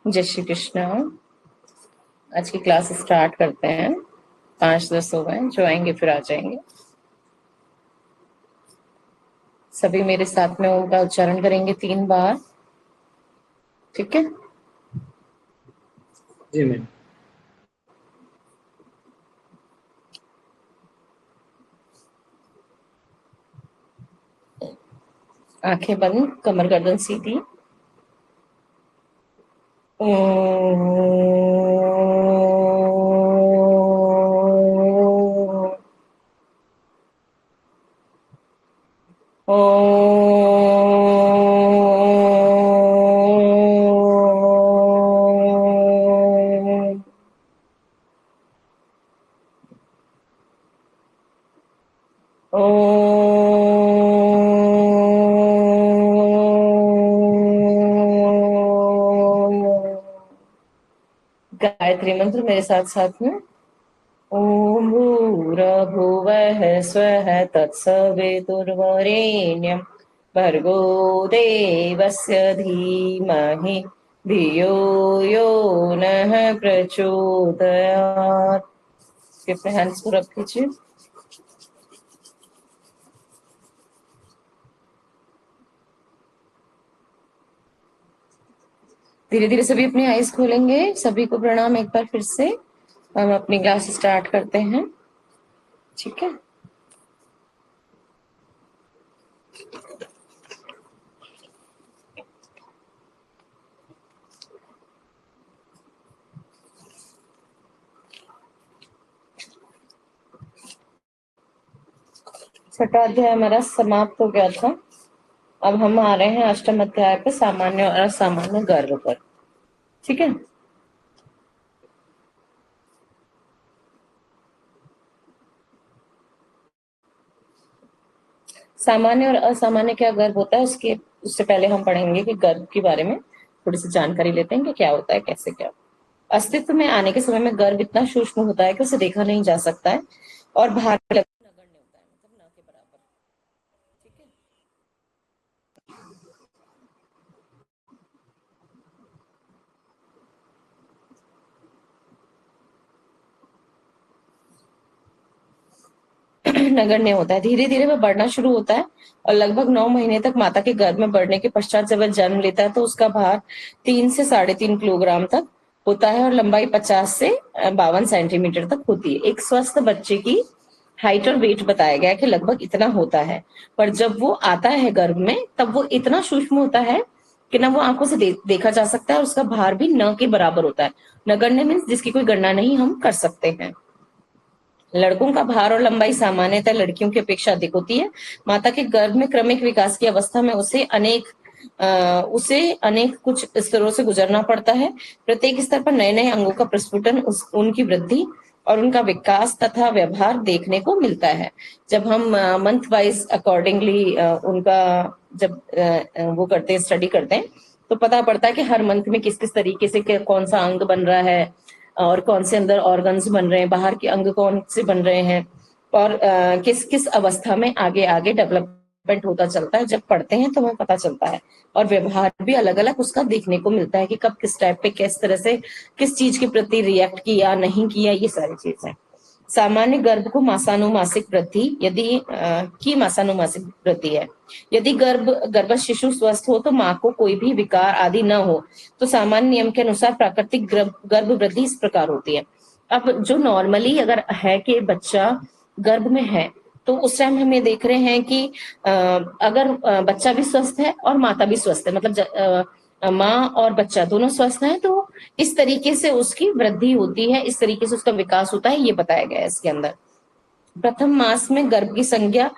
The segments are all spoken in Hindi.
जय श्री कृष्ण। आज की क्लास स्टार्ट करते हैं। 5-10 हो गए, जो आएंगे फिर आ जाएंगे। सभी मेरे साथ में ओम का उच्चारण करेंगे 3 बार। ठीक है। जी मैम। आंखें बंद, कमर गर्दन सीधी। ओम। ओम। गायत्री मंत्र मेरे साथ साथ में। ओम भूर्भुवः स्वः तत्सवितुर्वरेण्यं भर्गो देवस्य धीमहि धियो यो नः प्रचोदयात्। अपने हैंड्स को रख लीजिए। धीरे धीरे सभी अपनी आईज खोलेंगे। सभी को प्रणाम एक बार फिर से। हम अपनी क्लास स्टार्ट करते हैं। ठीक है। छठा अध्याय हमारा समाप्त हो गया था। अब हम आ रहे हैं अष्टम अध्याय पे, सामान्य और असामान्य गर्भ पर। ठीक है। सामान्य और असामान्य क्या गर्भ होता है, उससे पहले हम पढ़ेंगे कि गर्भ के बारे में थोड़ी सी जानकारी लेते हैं कि क्या होता है, कैसे क्या। अस्तित्व में आने के समय में गर्भ इतना सूक्ष्म होता है कि उसे देखा नहीं जा सकता है और बाहर नगण्य होता है, मतलब न के बराबर। ठीक है। नगण्य होता है। धीरे धीरे वह बढ़ना शुरू होता है और लगभग 9 महीने तक माता के गर्भ में बढ़ने के पश्चात जब वह जन्म लेता है तो उसका भार 3 से 3.5 किलोग्राम तक होता है और लंबाई 50 से 52 सेंटीमीटर तक होती है। एक स्वस्थ बच्चे की हाइट और वेट बताया गया कि लगभग इतना होता है, पर जब वो आता है गर्भ में तब वो इतना सूक्ष्म होता है कि ना वो आंखों से देखा जा सकता है और उसका भार भी न के बराबर होता है। नगण्य मीन्स जिसकी कोई गणना नहीं हम कर सकते हैं। लड़कों का भार और लंबाई सामान्यतः लड़कियों की अपेक्षा अधिक होती है। माता के गर्भ में क्रमिक विकास की अवस्था में उसे अनेक कुछ स्तरों से गुजरना पड़ता है। प्रत्येक स्तर पर नए नए अंगों का प्रस्फुटन, उनकी वृद्धि और उनका विकास तथा व्यवहार देखने को मिलता है। जब हम मंथ वाइज अकॉर्डिंगली उनका जब वो करते हैं, स्टडी करते हैं, तो पता पड़ता है कि हर मंथ में किस किस तरीके से कौन सा अंग बन रहा है और कौन से अंदर ऑर्गन्स बन रहे हैं, बाहर के अंग कौन से बन रहे हैं और किस किस अवस्था में आगे आगे डेवलपमेंट होता चलता है। जब पढ़ते हैं तो हमें पता चलता है और व्यवहार भी अलग अलग उसका देखने को मिलता है कि कब किस टाइप पे किस तरह से किस चीज के प्रति रिएक्ट किया, नहीं किया, ये सारी चीजें। सामान्य गर्भ को मासानुमासिक वृद्धि मासानुमासिक वृद्धि है। यदि गर्भ शिशु स्वस्थ हो तो माँ को कोई भी विकार आदि न हो तो सामान्य नियम के अनुसार प्राकृतिक गर्भ वृद्धि इस प्रकार होती है। अब जो नॉर्मली अगर है कि बच्चा गर्भ में है तो उस टाइम हम ये देख रहे हैं कि अगर बच्चा भी स्वस्थ है और माता भी स्वस्थ है, मतलब माँ और बच्चा दोनों स्वस्थ हैं, तो इस तरीके से उसकी वृद्धि होती है, इस तरीके से उसका विकास होता है, ये बताया गया है इसके अंदर। प्रथम मास में गर्भ की संज्ञा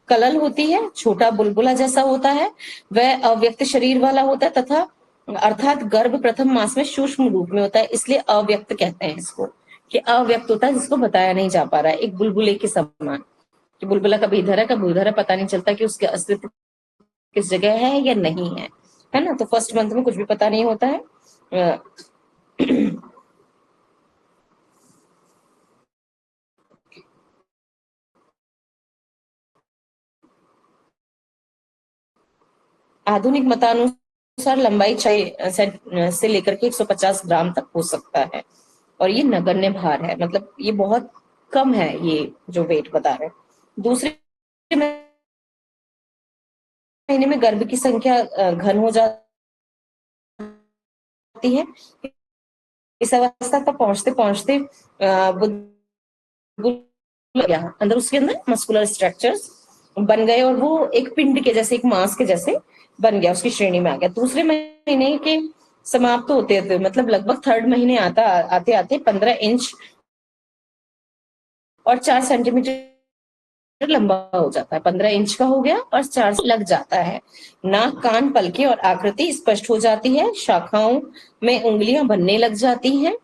कलल होती है, छोटा बुलबुला जैसा होता है, वह अव्यक्त शरीर वाला होता है तथा अर्थात गर्भ प्रथम मास में सूक्ष्म रूप में होता है, इसलिए अव्यक्त कहते हैं इसको, कि अव्यक्त होता है जिसको बताया नहीं जा पा रहा है, एक बुलबुले के समान। कि बुलबुला कभी इधर है कभी उधर है, पता नहीं चलता कि उसके अस्तित्व किस जगह है या नहीं है ना। तो फर्स्ट मंथ में कुछ भी पता नहीं होता है। आधुनिक मतानुसार अनुसार लंबाई 6 से लेकर के 150 ग्राम तक हो सकता है, और ये नगण्य भार है, मतलब ये बहुत कम है, ये जो वेट बता रहे हैं। दूसरे महीने में गर्भ की संख्या घन हो जाती है। इस अवस्था पर पहुंचते पहुंचते अंदर उसके अंदर मस्कुलर स्ट्रक्चर्स बन गए, और वो एक पिंड के जैसे, एक मांस के जैसे बन गया, उसकी श्रेणी में आ गया। दूसरे महीने के समाप्त होते होते, मतलब लगभग थर्ड महीने आते आते 15 इंच और 4 सेंटीमीटर लंबा हो जाता है। 15 इंच का हो गया और 4 लग जाता है। नाक, कान, पलके और आकृति स्पष्ट हो जाती है। शाखाओं में उंगलियां बनने लग जाती हैं।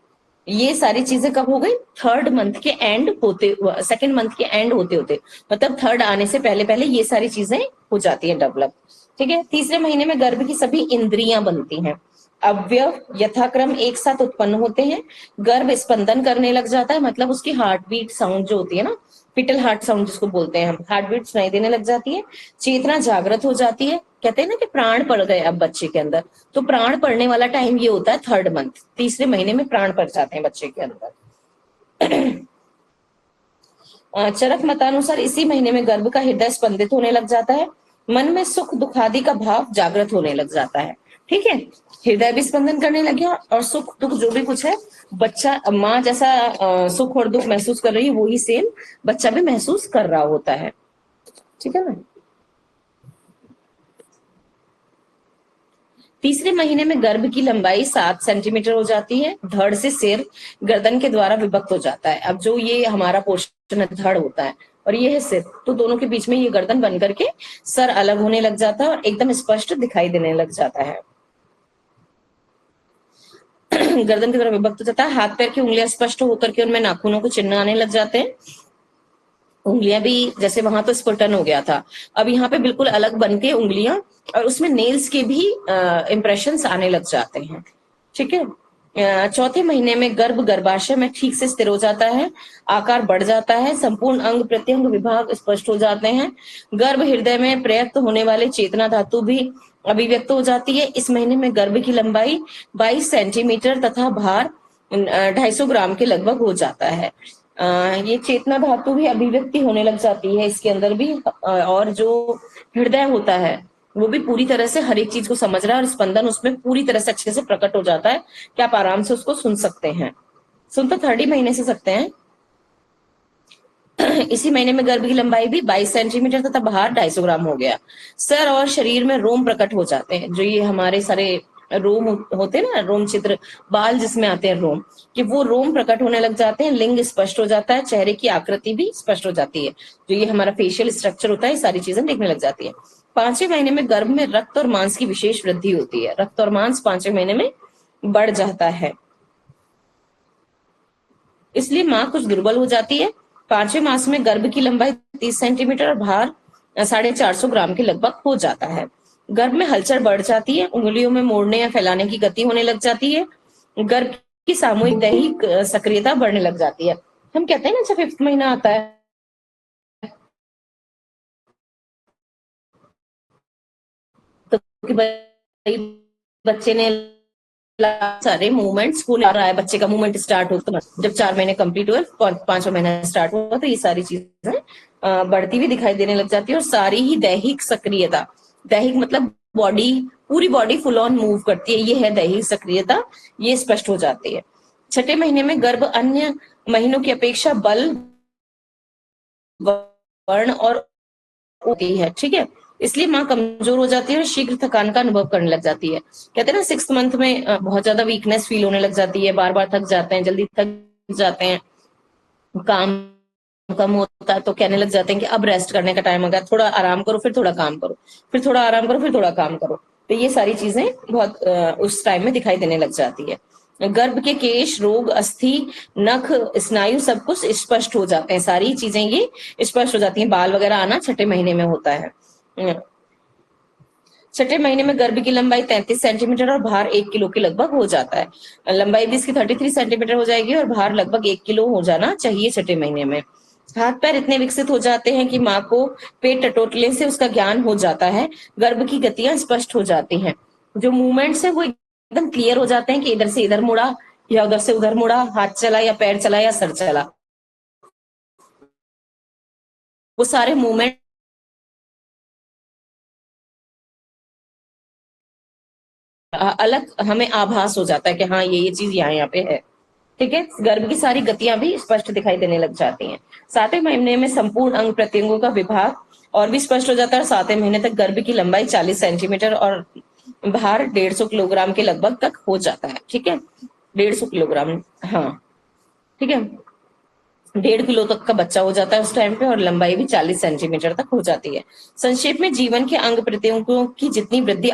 ये सारी चीजें कब हो गई? थर्ड मंथ के एंड होते, सेकेंड मंथ के एंड होते होते, मतलब थर्ड आने से पहले पहले ये सारी चीजें हो जाती है डेवलप। ठीक है। तीसरे महीने में गर्भ की सभी इंद्रियां बनती हैं। अवयव यथाक्रम एक साथ उत्पन्न होते हैं। गर्भ स्पंदन करने लग जाता है, मतलब उसकी हार्ट बीट साउंड जो होती है ना, पिटल हार्ट साउंड जिसको बोलते हैं हम, हार्ट बीट सुनाई देने लग जाती है। चेतना जागृत हो जाती है। कहते हैं ना कि प्राण पड़ गए अब बच्चे के अंदर, तो प्राण पड़ने वाला टाइम ये होता है थर्ड मंथ, तीसरे महीने में प्राण पड़ जाते हैं बच्चे के अंदर। चरक मतानुसार इसी महीने में गर्भ का हृदय स्पंदित होने लग जाता है। मन में सुख दुखादि का भाव जागृत होने लग जाता है। ठीक है। हृदय भी स्पंदन करने लग गया, और सुख दुख जो भी कुछ है, बच्चा माँ जैसा सुख और दुख महसूस कर रही है, वही सेम बच्चा भी महसूस कर रहा होता है। ठीक है ना। तीसरे महीने में गर्भ की लंबाई 7 सेंटीमीटर हो जाती है। धड़ से सिर गर्दन के द्वारा विभक्त हो जाता है। अब जो ये हमारा पोर्शन है, धड़ होता है और ये है सिर, तो दोनों के बीच में ये गर्दन बन करके सर अलग होने लग जाता है और एकदम स्पष्ट दिखाई देने लग जाता है। गर्दन की तरफ विभक्त हो जाता है। हाथ पैर की उंगलियां स्पष्ट होकर के उनमें नाखूनों को चिन्ह आने लग जाते हैं। उंगलियां भी, जैसे वहां तो स्पटन हो गया था, अब यहाँ पे बिल्कुल अलग बन के उंगलियां, और उसमें नेल्स के भी इंप्रेशंस आने लग जाते हैं। ठीक है। चौथे महीने में गर्भ गर्भाशय में ठीक से स्थिर हो जाता है। आकार बढ़ जाता है। संपूर्ण अंग प्रत्यंग विभाग स्पष्ट हो जाते हैं। गर्भ हृदय में प्रयुक्त होने वाले चेतना धातु भी अभिव्यक्त हो जाती है। इस महीने में गर्भ की लंबाई 22 सेंटीमीटर तथा भार 250 ग्राम के लगभग हो जाता है। ये चेतना धातु भी अभिव्यक्ति होने लग जाती है इसके अंदर भी, और जो हृदय होता है वो भी पूरी तरह से हर एक चीज को समझ रहा है, और स्पंदन उसमें पूरी तरह से अच्छे से प्रकट हो जाता है कि आप आराम से उसको सुन सकते हैं। सुन तो थर्ड ही महीने से सकते हैं। इसी महीने में गर्भ की लंबाई भी 22 सेंटीमीटर तथा भार 250 ग्राम हो गया। सर और शरीर में रोम प्रकट हो जाते हैं। जो ये हमारे सारे रोम होते हैं ना, रोम चित्र, बाल जिसमें आते हैं रोम, कि वो रोम प्रकट होने लग जाते हैं। लिंग स्पष्ट हो जाता है। चेहरे की आकृति भी स्पष्ट हो जाती है। जो ये हमारा फेशियल स्ट्रक्चर होता है, सारी चीजें देखने लग जाती है। 5वें महीने में गर्भ में रक्त और मांस की विशेष वृद्धि होती है। रक्त और मांस 5वें महीने में बढ़ जाता है, इसलिए माँ कुछ दुर्बल हो जाती है। 5वें मास में गर्भ की लंबाई 30 सेंटीमीटर और भार 450 ग्राम के लगभग हो जाता है। गर्भ में हलचल बढ़ जाती है। उंगलियों में मोड़ने या फैलाने की गति होने लग जाती है। गर्भ की सामूहिक दैहिक सक्रियता बढ़ने लग जाती है। हम कहते हैं ना, जब 5th महीना आता है तो कि भाई बच्चे ने सारे मूवमेंट्स होने आ रहा है, बच्चे का मूवमेंट स्टार्ट हो, तो जब 4 महीने कंप्लीट हुए, 5वां महीना स्टार्ट हुआ, तो ये सारी चीजें बढ़ती हुई दिखाई देने लग जाती है। और सारी ही दैहिक सक्रियता, दैहिक मतलब बॉडी, पूरी बॉडी फुल ऑन मूव करती है, ये है दैहिक सक्रियता, ये स्पष्ट हो जाती है। 6ठे महीने में गर्भ अन्य महीनों की अपेक्षा बल, वर्ण और होती है। ठीक है। इसलिए माँ कमजोर हो जाती है और शीघ्र थकान का अनुभव करने लग जाती है। कहते हैं ना, 6th मंथ में बहुत ज्यादा वीकनेस फील होने लग जाती है, बार बार थक जाते हैं, जल्दी थक जाते हैं, काम कम होता है, तो कहने लग जाते हैं कि अब रेस्ट करने का टाइम हो गया, थोड़ा आराम करो, फिर थोड़ा काम करो, फिर थोड़ा आराम करो, फिर थोड़ा काम करो। तो ये सारी चीजें बहुत उस टाइम में दिखाई देने लग जाती है। गर्भ के केश, रोग, अस्थि, नख, स्नायु सब कुछ स्पष्ट हो जाते हैं। सारी चीजें ये स्पष्ट हो जाती हैं। बाल वगैरह आना 6ठे महीने में होता है। 6ठे महीने में गर्भ की लंबाई 33 सेंटीमीटर और भार 1 किलो के लगभग हो जाता है। लंबाई भी इसकी 33 सेंटीमीटर हो जाएगी और भार लगभग 1 किलो हो जाना चाहिए 6ठे महीने में। हाथ पैर इतने विकसित हो जाते हैं कि माँ को पेट टटोलने से उसका ज्ञान हो जाता है। गर्भ की गतियां स्पष्ट हो जाती हैं। जो मूवमेंट्स है वो एकदम क्लियर हो जाते हैं कि इधर से इधर मुड़ा या उधर से उधर मुड़ा, हाथ चला या पैर चला या सर चला, वो सारे मूवमेंट अलग हमें आभास हो जाता है कि हाँ ये चीज यहाँ पे है। ठीक है, गर्भ की सारी गतियां भी स्पष्ट दिखाई देने लग जाती हैं। 7वें महीने में संपूर्ण अंग प्रत्यंगों का विभाग और भी स्पष्ट हो जाता है। 7वें महीने तक गर्भ की लंबाई 40 सेंटीमीटर और भार 150 किलोग्राम के लगभग तक हो जाता है। ठीक है, 150 किलोग्राम, हाँ ठीक है, 1.5 किलो तक का बच्चा हो जाता है उस टाइम पे, और लंबाई भी 40 सेंटीमीटर तक हो जाती है। संक्षेप में जीवन के अंग प्रत्यंगों की जितनी वृद्धि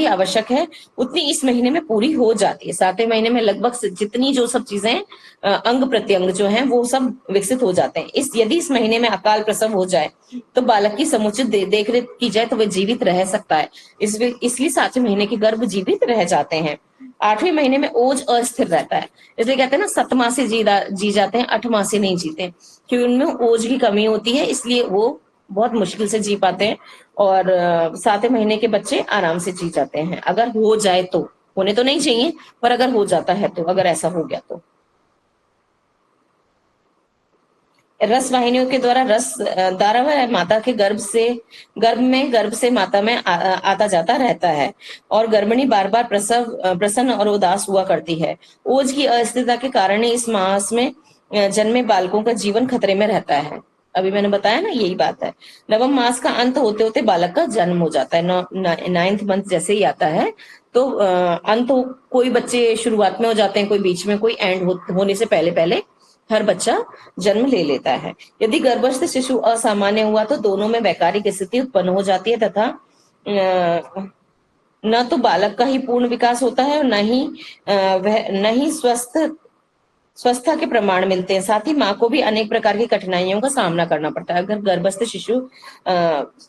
आवश्यक है उतनी इस महीने में पूरी हो जाती है। 7वें महीने में लगभग जितनी जो सब चीजें अंग प्रत्यंग जो हैं वो सब विकसित हो जाते हैं। यदि इस महीने में अकाल प्रसव हो जाए तो बालक की समुचित देख रेख की जाए तो वह जीवित रह सकता है। इसलिए 7वें महीने के गर्भ जीवित रह जाते हैं। 8वें महीने में ओज अस्थिर रहता है, इसलिए कहते हैं ना 7 माह से जी जाते हैं, 8 माह से नहीं जीते, क्योंकि उनमें ओज की कमी होती है, इसलिए वो बहुत मुश्किल से जी पाते हैं। और 7वें महीने के बच्चे आराम से जी जाते हैं, अगर हो जाए तो। होने तो नहीं चाहिए, पर अगर हो जाता है तो, अगर ऐसा हो गया तो। रस वाहिनियों के द्वारा रस धारावाह माता के गर्भ से माता में आता जाता रहता है, और गर्भिणी बार बार प्रसन्न और उदास हुआ करती है। ओज की अस्थिरता के कारण ही इस मास में जन्मे बालकों का जीवन खतरे में रहता है। अभी मैंने बताया ना, यही बात है। नवम मास का अंत होते होते बालक का जन्म हो जाता है। 9th मंथ जैसे ही आता है तो कोई बच्चे शुरुआत में हो जाते हैं, कोई बीच में, कोई होने से पहले पहले हर बच्चा जन्म ले लेता है। यदि गर्भस्थ शिशु असामान्य हुआ तो दोनों में वैकारिक स्थिति उत्पन्न हो जाती है, तथा न तो बालक का ही पूर्ण विकास होता है और न ही स्वस्थता के प्रमाण मिलते हैं। साथ ही माँ को भी अनेक प्रकार की कठिनाइयों का सामना करना पड़ता है। अगर गर्भस्थ शिशु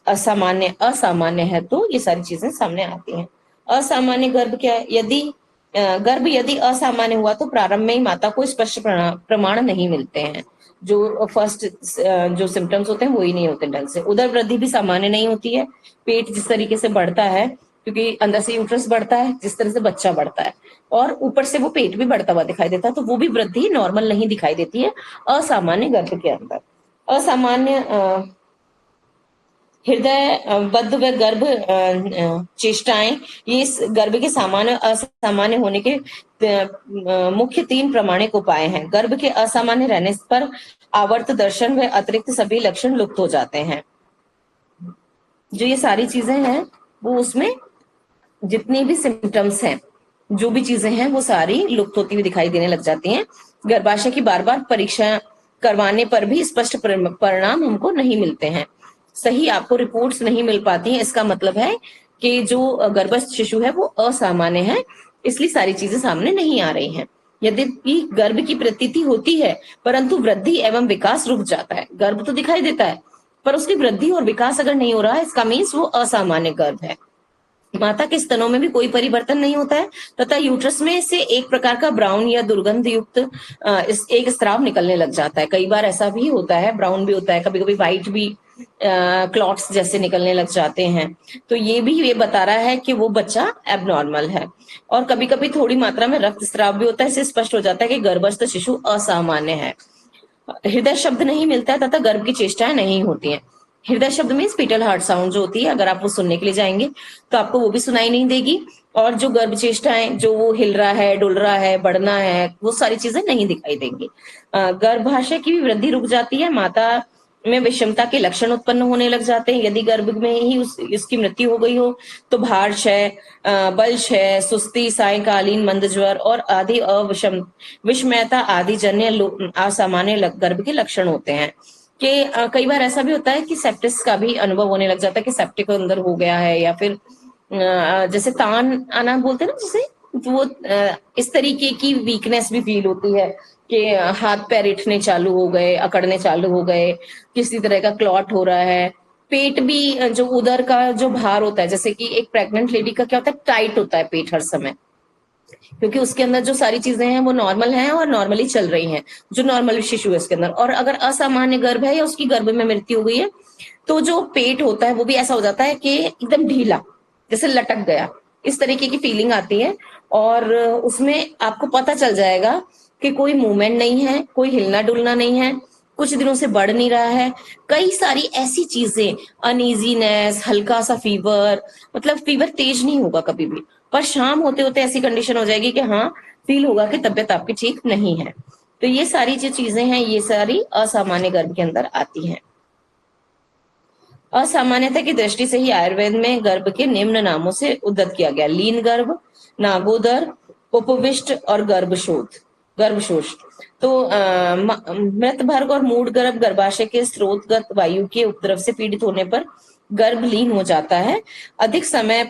असामान्य है तो ये सारी चीजें सामने आती हैं। असामान्य गर्भ क्या है? गर्भ यदि असामान्य हुआ तो प्रारंभ में ही माता को स्पष्ट प्रमाण नहीं मिलते हैं। जो फर्स्ट जो सिम्टम्स होते हैं वो ही नहीं होते ढंग से। उदर वृद्धि भी सामान्य नहीं होती है। पेट जिस तरीके से बढ़ता है, क्योंकि अंदर से यूट्रस बढ़ता है, जिस तरह से बच्चा बढ़ता है, और ऊपर से वो पेट भी बढ़ता हुआ दिखाई देता है, तो वो भी वृद्धि नॉर्मल नहीं दिखाई देती है असामान्य गर्भ के अंदर। असामान्य हृदय बद्ध व गर्भ चेष्टाएं, ये इस गर्भ के सामान्य असामान्य होने के मुख्य 3 प्रमाणिक उपाय हैं। गर्भ के असामान्य रहने पर आवर्त दर्शन व अतिरिक्त सभी लक्षण लुप्त हो जाते हैं। जो ये सारी चीजें हैं वो उसमें जितनी भी सिम्टम्स हैं, जो भी चीजें हैं वो सारी लुप्त होती हुई दिखाई देने लग जाती हैं। गर्भाशय की बार बार परीक्षा करवाने पर भी स्पष्ट परिणाम हमको नहीं मिलते हैं। सही आपको रिपोर्ट्स नहीं मिल पाती हैं, इसका मतलब है कि जो गर्भस्थ शिशु है वो असामान्य है, इसलिए सारी चीजें सामने नहीं आ रही हैं। यद्यपि गर्भ की प्रतीति होती है, परंतु वृद्धि एवं विकास रुक जाता है। गर्भ तो दिखाई देता है, पर उसकी वृद्धि और विकास अगर नहीं हो रहा है, इसका मीन्स वो असामान्य गर्भ है। माता के स्तनों में भी कोई परिवर्तन नहीं होता है, तथा यूट्रस में से एक प्रकार का ब्राउन या दुर्गंध युक्त एक स्राव निकलने लग जाता है। कई बार ऐसा भी होता है, ब्राउन भी होता है, कभी कभी व्हाइट भी क्लॉट्स जैसे निकलने लग जाते हैं। तो ये बता रहा है कि वो बच्चा एबनॉर्मल है। और कभी कभी थोड़ी मात्रा में रक्तस्राव भी होता है, इससे स्पष्ट हो जाता है कि गर्भस्थ शिशु असामान्य है। हृदय शब्द नहीं मिलता है तथा गर्भ की चेष्टाएं नहीं होती हैं। हृदय शब्द में स्पीटल हार्ट साउंड जो होती है, अगर आप वो सुनने के लिए जाएंगे तो आपको वो भी सुनाई नहीं देगी। और जो गर्भ चेष्टाएं, जो वो हिल रहा है, डुल रहा है, बढ़ना है, वो सारी चीजें नहीं दिखाई देंगी। गर्भाशय की भी वृद्धि रुक जाती है। माता में विषमता के लक्षण उत्पन्न होने लग जाते हैं। यदि गर्भ में ही उसकी मृत्यु हो गई हो तो भार क्षय, बल क्षय, सुस्ती, सायंकालीन मंद ज्वर और आदि विषमयता आदि जन्य असामान्य गर्भ के लक्षण होते हैं। कि कई बार ऐसा भी होता है कि सेप्टिस का भी अनुभव होने लग जाता है, कि सेप्टिक अंदर हो गया है, या फिर जैसे तान आना बोलते हैं ना, जैसे तो वो इस तरीके की वीकनेस भी फील होती है कि हाथ पैर इठने चालू हो गए, अकड़ने चालू हो गए, किसी तरह का क्लॉट हो रहा है। पेट भी जो उदर का जो भार होता है, जैसे कि एक प्रेग्नेंट लेडी का क्या होता है, टाइट होता है पेट हर समय, क्योंकि उसके अंदर जो सारी चीजें हैं वो नॉर्मल हैं और नॉर्मली चल रही हैं, जो नॉर्मल शिशु है उसके अंदर। और अगर असामान्य गर्भ है या उसकी गर्भ में मृत्यु हो गई है तो जो पेट होता है वो भी ऐसा हो जाता है कि एकदम ढीला, जैसे लटक गया, इस तरीके की फीलिंग आती है। और उसमें आपको पता चल जाएगा कि कोई मूवमेंट नहीं है, कोई हिलना डुलना नहीं है, कुछ दिनों से बढ़ नहीं रहा है, कई सारी ऐसी चीजें, अनईजीनेस, हल्का सा फीवर, मतलब फीवर तेज नहीं होगा कभी भी, पर शाम होते होते ऐसी कंडीशन हो जाएगी कि हाँ, फील होगा कि तबीयत आपकी ठीक नहीं है। तो ये सारी जो चीजें हैं, ये सारी असामान्य गर्भ के अंदर आती हैं। असामान्यता की दृष्टि से ही आयुर्वेद में गर्भ के निम्न नामों से उद्धत किया गया: लीन गर्भ, नागोदर, उपविष्ट और गर्भशोष। तो मृतभर्ग और मूढ़ गर्भ गर्भाशय के स्रोतगत वायु के उपद्रव से पीड़ित होने पर गर्भ लीन हो जाता है। अधिक समय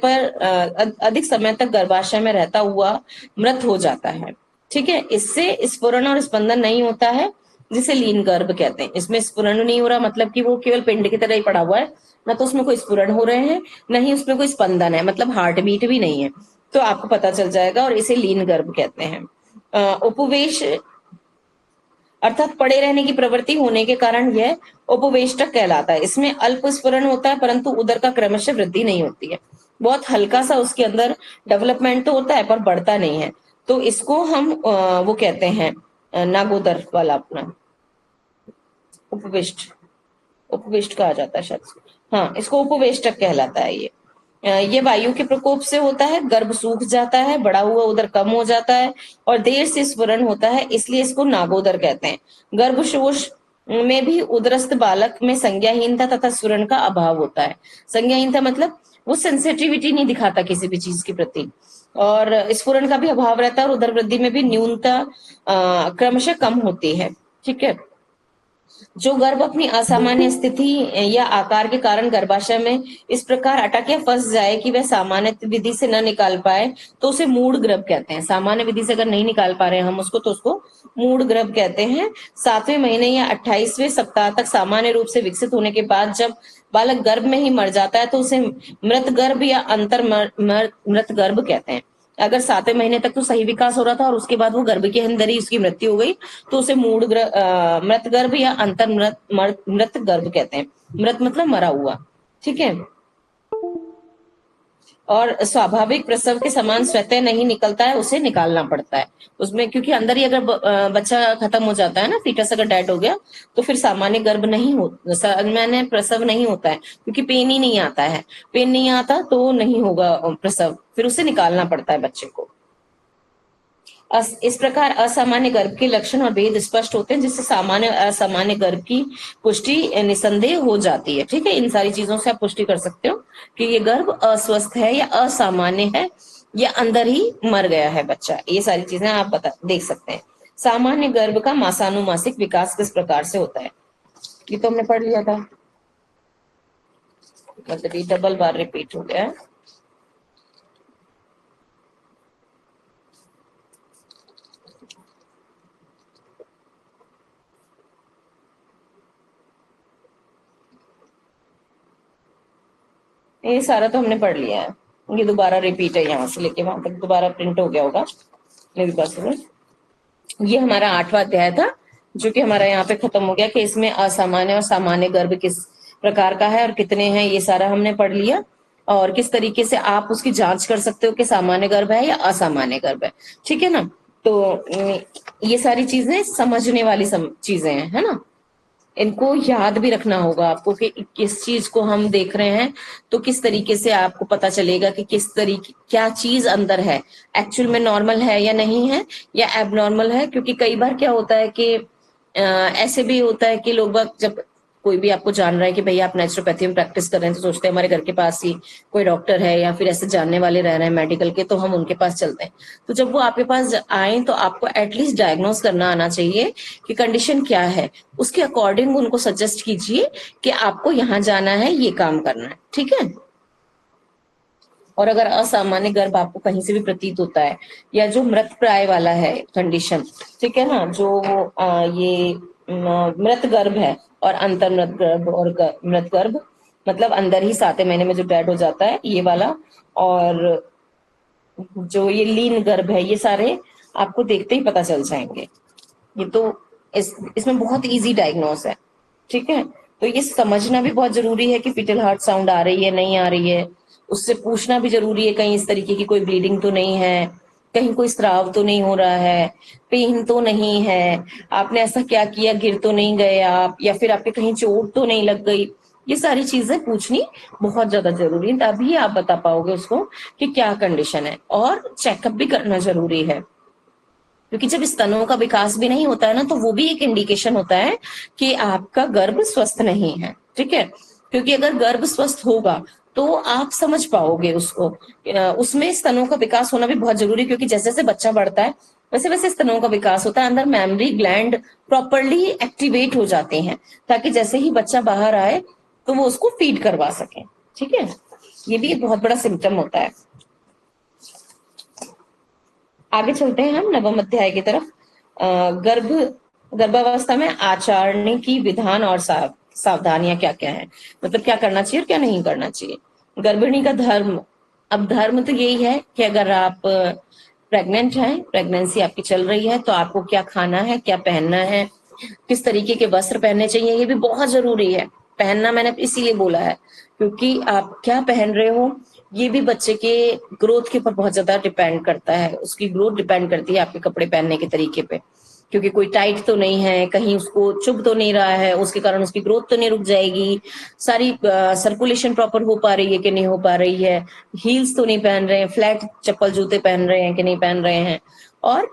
तक गर्भाशय में रहता हुआ मृत हो जाता है। ठीक है, इससे स्फुरण और स्पंदन नहीं होता है, जिसे लीन गर्भ कहते हैं। इसमें स्फुरण नहीं हो रहा, मतलब कि वो केवल पिंड की तरह ही पड़ा हुआ है, ना तो उसमें कोई स्फुरण हो रहे हैं, न ही उसमें कोई स्पंदन है, मतलब हार्ट बीट भी नहीं है। तो आपको पता चल जाएगा, और इसे लीन गर्भ कहते हैं। उपवेश अर्थात पड़े रहने की प्रवृत्ति होने के कारण यह उपवेष्टक कहलाता है। इसमें अल्प स्फुरण होता है, परंतु उदर का क्रमशः वृद्धि नहीं होती है। बहुत हल्का सा उसके अंदर डेवलपमेंट तो होता है, पर बढ़ता नहीं है। तो इसको हम वो कहते हैं नागोदर वाला अपना उपविष्ट, उपविष्ट कहा जाता है शायद। हाँ, इसको उपवेष्टक कहलाता है ये। ये वायु के प्रकोप से होता है, गर्भ सूख जाता है, बड़ा हुआ उदर कम हो जाता है और देर से स्फुरण होता है, इसलिए इसको नागोदर कहते हैं। गर्भशोष में भी उदरस्थ बालक में संज्ञाहीनता तथा स्फुरण का अभाव होता है। संज्ञाहीनता मतलब वो सेंसिटिविटी नहीं दिखाता किसी भी चीज के प्रति, और स्फुरण का भी अभाव रहता है, और उदर वृद्धि में भी न्यूनता क्रमशः कम होती है। ठीक है, जो गर्भ अपनी असामान्य स्थिति या आकार के कारण गर्भाशय में इस प्रकार अटक या फंस जाए कि वह सामान्य विधि से न निकाल पाए, तो उसे मूढ़ गर्भ कहते हैं। सामान्य विधि से अगर नहीं निकाल पा रहे हैं हम उसको, तो उसको मूढ़ गर्भ कहते हैं। 7वें महीने या 28वें सप्ताह तक सामान्य रूप से विकसित होने के बाद जब बालक गर्भ में ही मर जाता है, तो उसे मृत गर्भ या अंतर मृत गर्भ कहते हैं। अगर 7वें महीने तक तो सही विकास हो रहा था और उसके बाद वो गर्भ के अंदर ही उसकी मृत्यु हो गई, तो उसे मृत गर्भ या अंतर मृत गर्भ कहते हैं। मृत मतलब मरा हुआ। ठीक है, और स्वाभाविक प्रसव के समान स्वतः नहीं निकलता है, उसे निकालना पड़ता है उसमें, क्योंकि अंदर ही अगर बच्चा खत्म हो जाता है ना, फीटस अगर डेड हो गया, तो फिर सामान्य गर्भ नहीं हो, सामान्य प्रसव नहीं होता है, क्योंकि पेन ही नहीं आता है। पेन नहीं आता तो नहीं होगा प्रसव, फिर उसे निकालना पड़ता है बच्चे को। इस प्रकार असामान्य गर्भ के लक्षण और भेद स्पष्ट होते हैं, जिससे सामान्य असामान्य गर्भ की पुष्टि निसंदेह हो जाती है। ठीक है, इन सारी चीजों से आप पुष्टि कर सकते हो कि ये गर्भ अस्वस्थ है या असामान्य है या अंदर ही मर गया है बच्चा। ये सारी चीजें आप देख सकते हैं। सामान्य गर्भ का मासानुमासिक विकास किस प्रकार से होता है, ये तो हमने पढ़ लिया था, मतलब ये डबल बार रिपीट हो गया है। ये सारा तो हमने पढ़ लिया है, ये दोबारा रिपीट है, यहाँ से लेके वहां तक दोबारा प्रिंट हो गया होगा मेरे पास में। ये हमारा 8वां अध्याय था, जो कि हमारा यहाँ पे खत्म हो गया कि इसमें असामान्य और सामान्य गर्भ किस प्रकार का है और कितने हैं, ये सारा हमने पढ़ लिया। और किस तरीके से आप उसकी जांच कर सकते हो कि सामान्य गर्भ है या असामान्य गर्भ है। ठीक है ना, तो ये सारी चीजें समझने वाली चीजें हैं, है ना। इनको याद भी रखना होगा आपको कि किस चीज को हम देख रहे हैं, तो किस तरीके से आपको पता चलेगा कि किस तरीके क्या चीज अंदर है, एक्चुअल में नॉर्मल है या नहीं है, या एबनॉर्मल है। क्योंकि कई बार क्या होता है कि ऐसे भी होता है कि लोग जब कोई भी आपको जान रहा है कि भैया आप नेचुरोपैथी में प्रैक्टिस कर रहे हैं, तो सोचते हैं हमारे घर के पास ही कोई डॉक्टर है या फिर ऐसे जानने वाले रह रहे हैं मेडिकल के, तो हम उनके पास चलते हैं। तो जब वो आपके पास आए, तो आपको एटलीस्ट डायग्नोस करना आना चाहिए कि कंडीशन क्या है, उसके अकॉर्डिंग उनको सजेस्ट कीजिए कि आपको यहाँ जाना है, ये काम करना है। ठीक है, और अगर असामान्य गर्भ आपको कहीं से भी प्रतीत होता है, या जो मृत प्राय वाला है कंडीशन, ठीक है ना, जो ये मृत गर्भ है और अंतर मृत गर्भ और मृत गर्भ, मतलब अंदर ही 7वें महीने में जो डेड हो जाता है ये वाला, और जो ये लीन गर्भ है, ये सारे आपको देखते ही पता चल जाएंगे। ये तो इसमें बहुत इजी डायग्नोस है। ठीक है, तो ये समझना भी बहुत जरूरी है कि फीटल हार्ट साउंड आ रही है नहीं आ रही है, उससे पूछना भी जरूरी है कहीं इस तरीके की कोई ब्लीडिंग तो नहीं है, कहीं कोई स्राव तो नहीं हो रहा है, पेन तो नहीं है, आपने ऐसा क्या किया, गिर तो नहीं गए आप, या फिर आपके कहीं चोट तो नहीं लग गई। ये सारी चीजें पूछनी बहुत ज्यादा जरूरी है, तभी आप बता पाओगे उसको कि क्या कंडीशन है। और चेकअप भी करना जरूरी है, क्योंकि जब स्तनों का विकास भी नहीं होता है ना, तो वो भी एक इंडिकेशन होता है कि आपका गर्भ स्वस्थ नहीं है। ठीक है, क्योंकि अगर गर्भ स्वस्थ होगा तो आप समझ पाओगे उसको। उसमें स्तनों का विकास होना भी बहुत जरूरी है, क्योंकि जैसे जैसे बच्चा बढ़ता है वैसे वैसे स्तनों का विकास होता है, अंदर मेमोरी ग्लैंड प्रॉपरली एक्टिवेट हो जाते हैं, ताकि जैसे ही बच्चा बाहर आए तो वो उसको फीड करवा सके। ठीक है, ये भी एक बहुत बड़ा सिम्टम होता है। आगे चलते हैं हम नवम अध्याय की तरफ। गर्भावस्था में आचरण की विधान और सावधानियां क्या क्या है, मतलब क्या करना चाहिए और क्या नहीं करना चाहिए। गर्भिणी का धर्म, अब धर्म तो यही है कि अगर आप प्रेग्नेंट हैं, प्रेगनेंसी आपकी चल रही है, तो आपको क्या खाना है, क्या पहनना है, किस तरीके के वस्त्र पहनने चाहिए, ये भी बहुत जरूरी है। पहनना मैंने इसीलिए बोला है क्योंकि आप क्या पहन रहे हो ये भी बच्चे के ग्रोथ के ऊपर बहुत ज्यादा डिपेंड करता है। उसकी ग्रोथ डिपेंड करती है आपके कपड़े पहनने के तरीके पे, क्योंकि कोई टाइट तो नहीं है, कहीं उसको चुभ तो नहीं रहा है, उसके कारण उसकी ग्रोथ तो नहीं रुक जाएगी, सारी सर्कुलेशन प्रॉपर हो पा रही है कि नहीं हो पा रही है, हील्स तो नहीं पहन रहे हैं, फ्लैट चप्पल जूते पहन रहे हैं कि नहीं पहन रहे हैं, और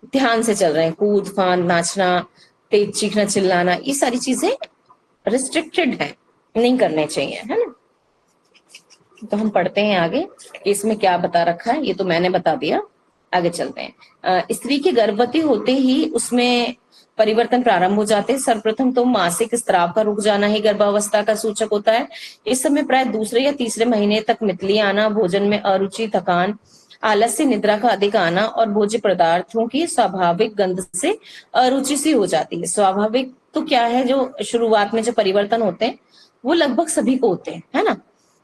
ध्यान से चल रहे हैं, कूद फांद नाचना, तेज चीखना चिल्लाना, ये सारी चीजें रिस्ट्रिक्टेड है, नहीं करने चाहिए, है ना। तो हम पढ़ते हैं आगे कि इसमें क्या बता रखा है, ये तो मैंने बता दिया। आगे चलते हैं। स्त्री के गर्भवती होते ही उसमें परिवर्तन प्रारंभ हो जाते हैं। सर्वप्रथम तो मासिक स्राव का रुक जाना ही गर्भावस्था का सूचक होता है। इस समय प्राय दूसरे या तीसरे महीने तक मितली आना, भोजन में अरुचि, थकान, आलस्य, निद्रा का अधिक आना और भोज्य पदार्थों की स्वाभाविक गंध से अरुचि सी हो जाती है। स्वाभाविक तो क्या है, जो शुरुआत में जो परिवर्तन होते हैं वो लगभग सभी को होते हैं, है ना।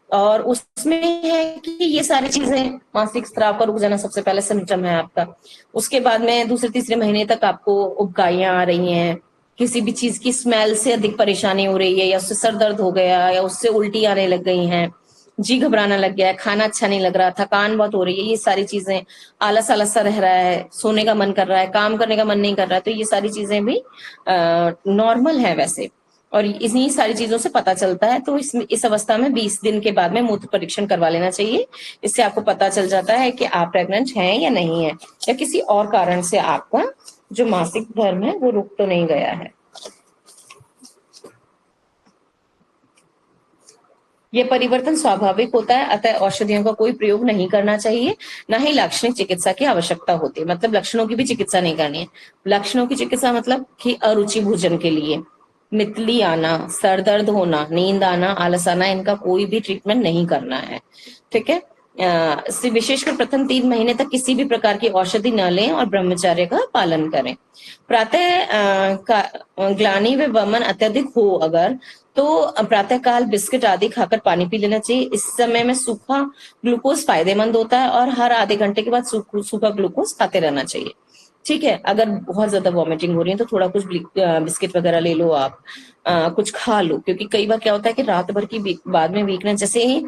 और उसमें है कि ये सारी चीजें, मासिक स्राव का रुक जाना सबसे पहले सिम्टम है आपका। उसके बाद में दूसरे तीसरे महीने तक आपको उबकाइयां आ रही हैं, किसी भी चीज की स्मेल से अधिक परेशानी हो रही है, या उससे सर दर्द हो गया, या उससे उल्टी आने लग गई हैं, जी घबराना लग गया है, खाना अच्छा नहीं लग रहा, थकान बहुत हो रही है, ये सारी चीजें, आलस आलस सा रह रहा है, सोने का मन कर रहा है, काम करने का मन नहीं कर रहा है, तो ये सारी चीजें भी नॉर्मल है वैसे। और इन्हीं सारी चीजों से पता चलता है। तो इस अवस्था में 20 दिन के बाद में मूत्र परीक्षण करवा लेना चाहिए। इससे आपको पता चल जाता है कि आप प्रेग्नेंट हैं या नहीं है, या किसी और कारण से आपका जो मासिक धर्म है वो रुक तो नहीं गया है। ये परिवर्तन स्वाभाविक होता है, अतः औषधियों का कोई प्रयोग नहीं करना चाहिए, ना ही लाक्षणिक चिकित्सा की आवश्यकता होती है। मतलब लक्षणों की भी चिकित्सा नहीं करनी है। लक्षणों की चिकित्सा मतलब कि अरुचि भोजन के लिए, मितली आना, सर दर्द होना, नींद आना, आलस आना, इनका कोई भी ट्रीटमेंट नहीं करना है। ठीक है, विशेषकर प्रथम 3 महीने तक किसी भी प्रकार की औषधि न लें और ब्रह्मचर्य का पालन करें। प्रातः ग्लानि व वमन अत्यधिक हो अगर, तो प्रातः काल बिस्किट आदि खाकर पानी पी लेना चाहिए। इस समय में सूखा ग्लूकोज फायदेमंद होता है, और हर आधे घंटे के बाद सूखा ग्लूकोज खाते रहना चाहिए। ठीक है, अगर बहुत ज्यादा वॉमिटिंग हो रही है तो थोड़ा कुछ बिस्किट वगैरह ले लो आप, कुछ खा लो, क्योंकि कई बार क्या होता है कि रात भर की बाद में वीकनेस, जैसे ही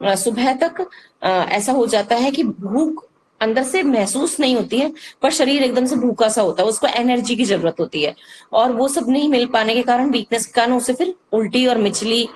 सुबह तक ऐसा हो जाता है कि भूख अंदर से महसूस नहीं होती है, पर शरीर एकदम से भूखा सा होता है, उसको एनर्जी की जरूरत होती है, और वो सब नहीं मिल पाने के कारण, वीकनेस के कारण उसे फिर उल्टी और मिचली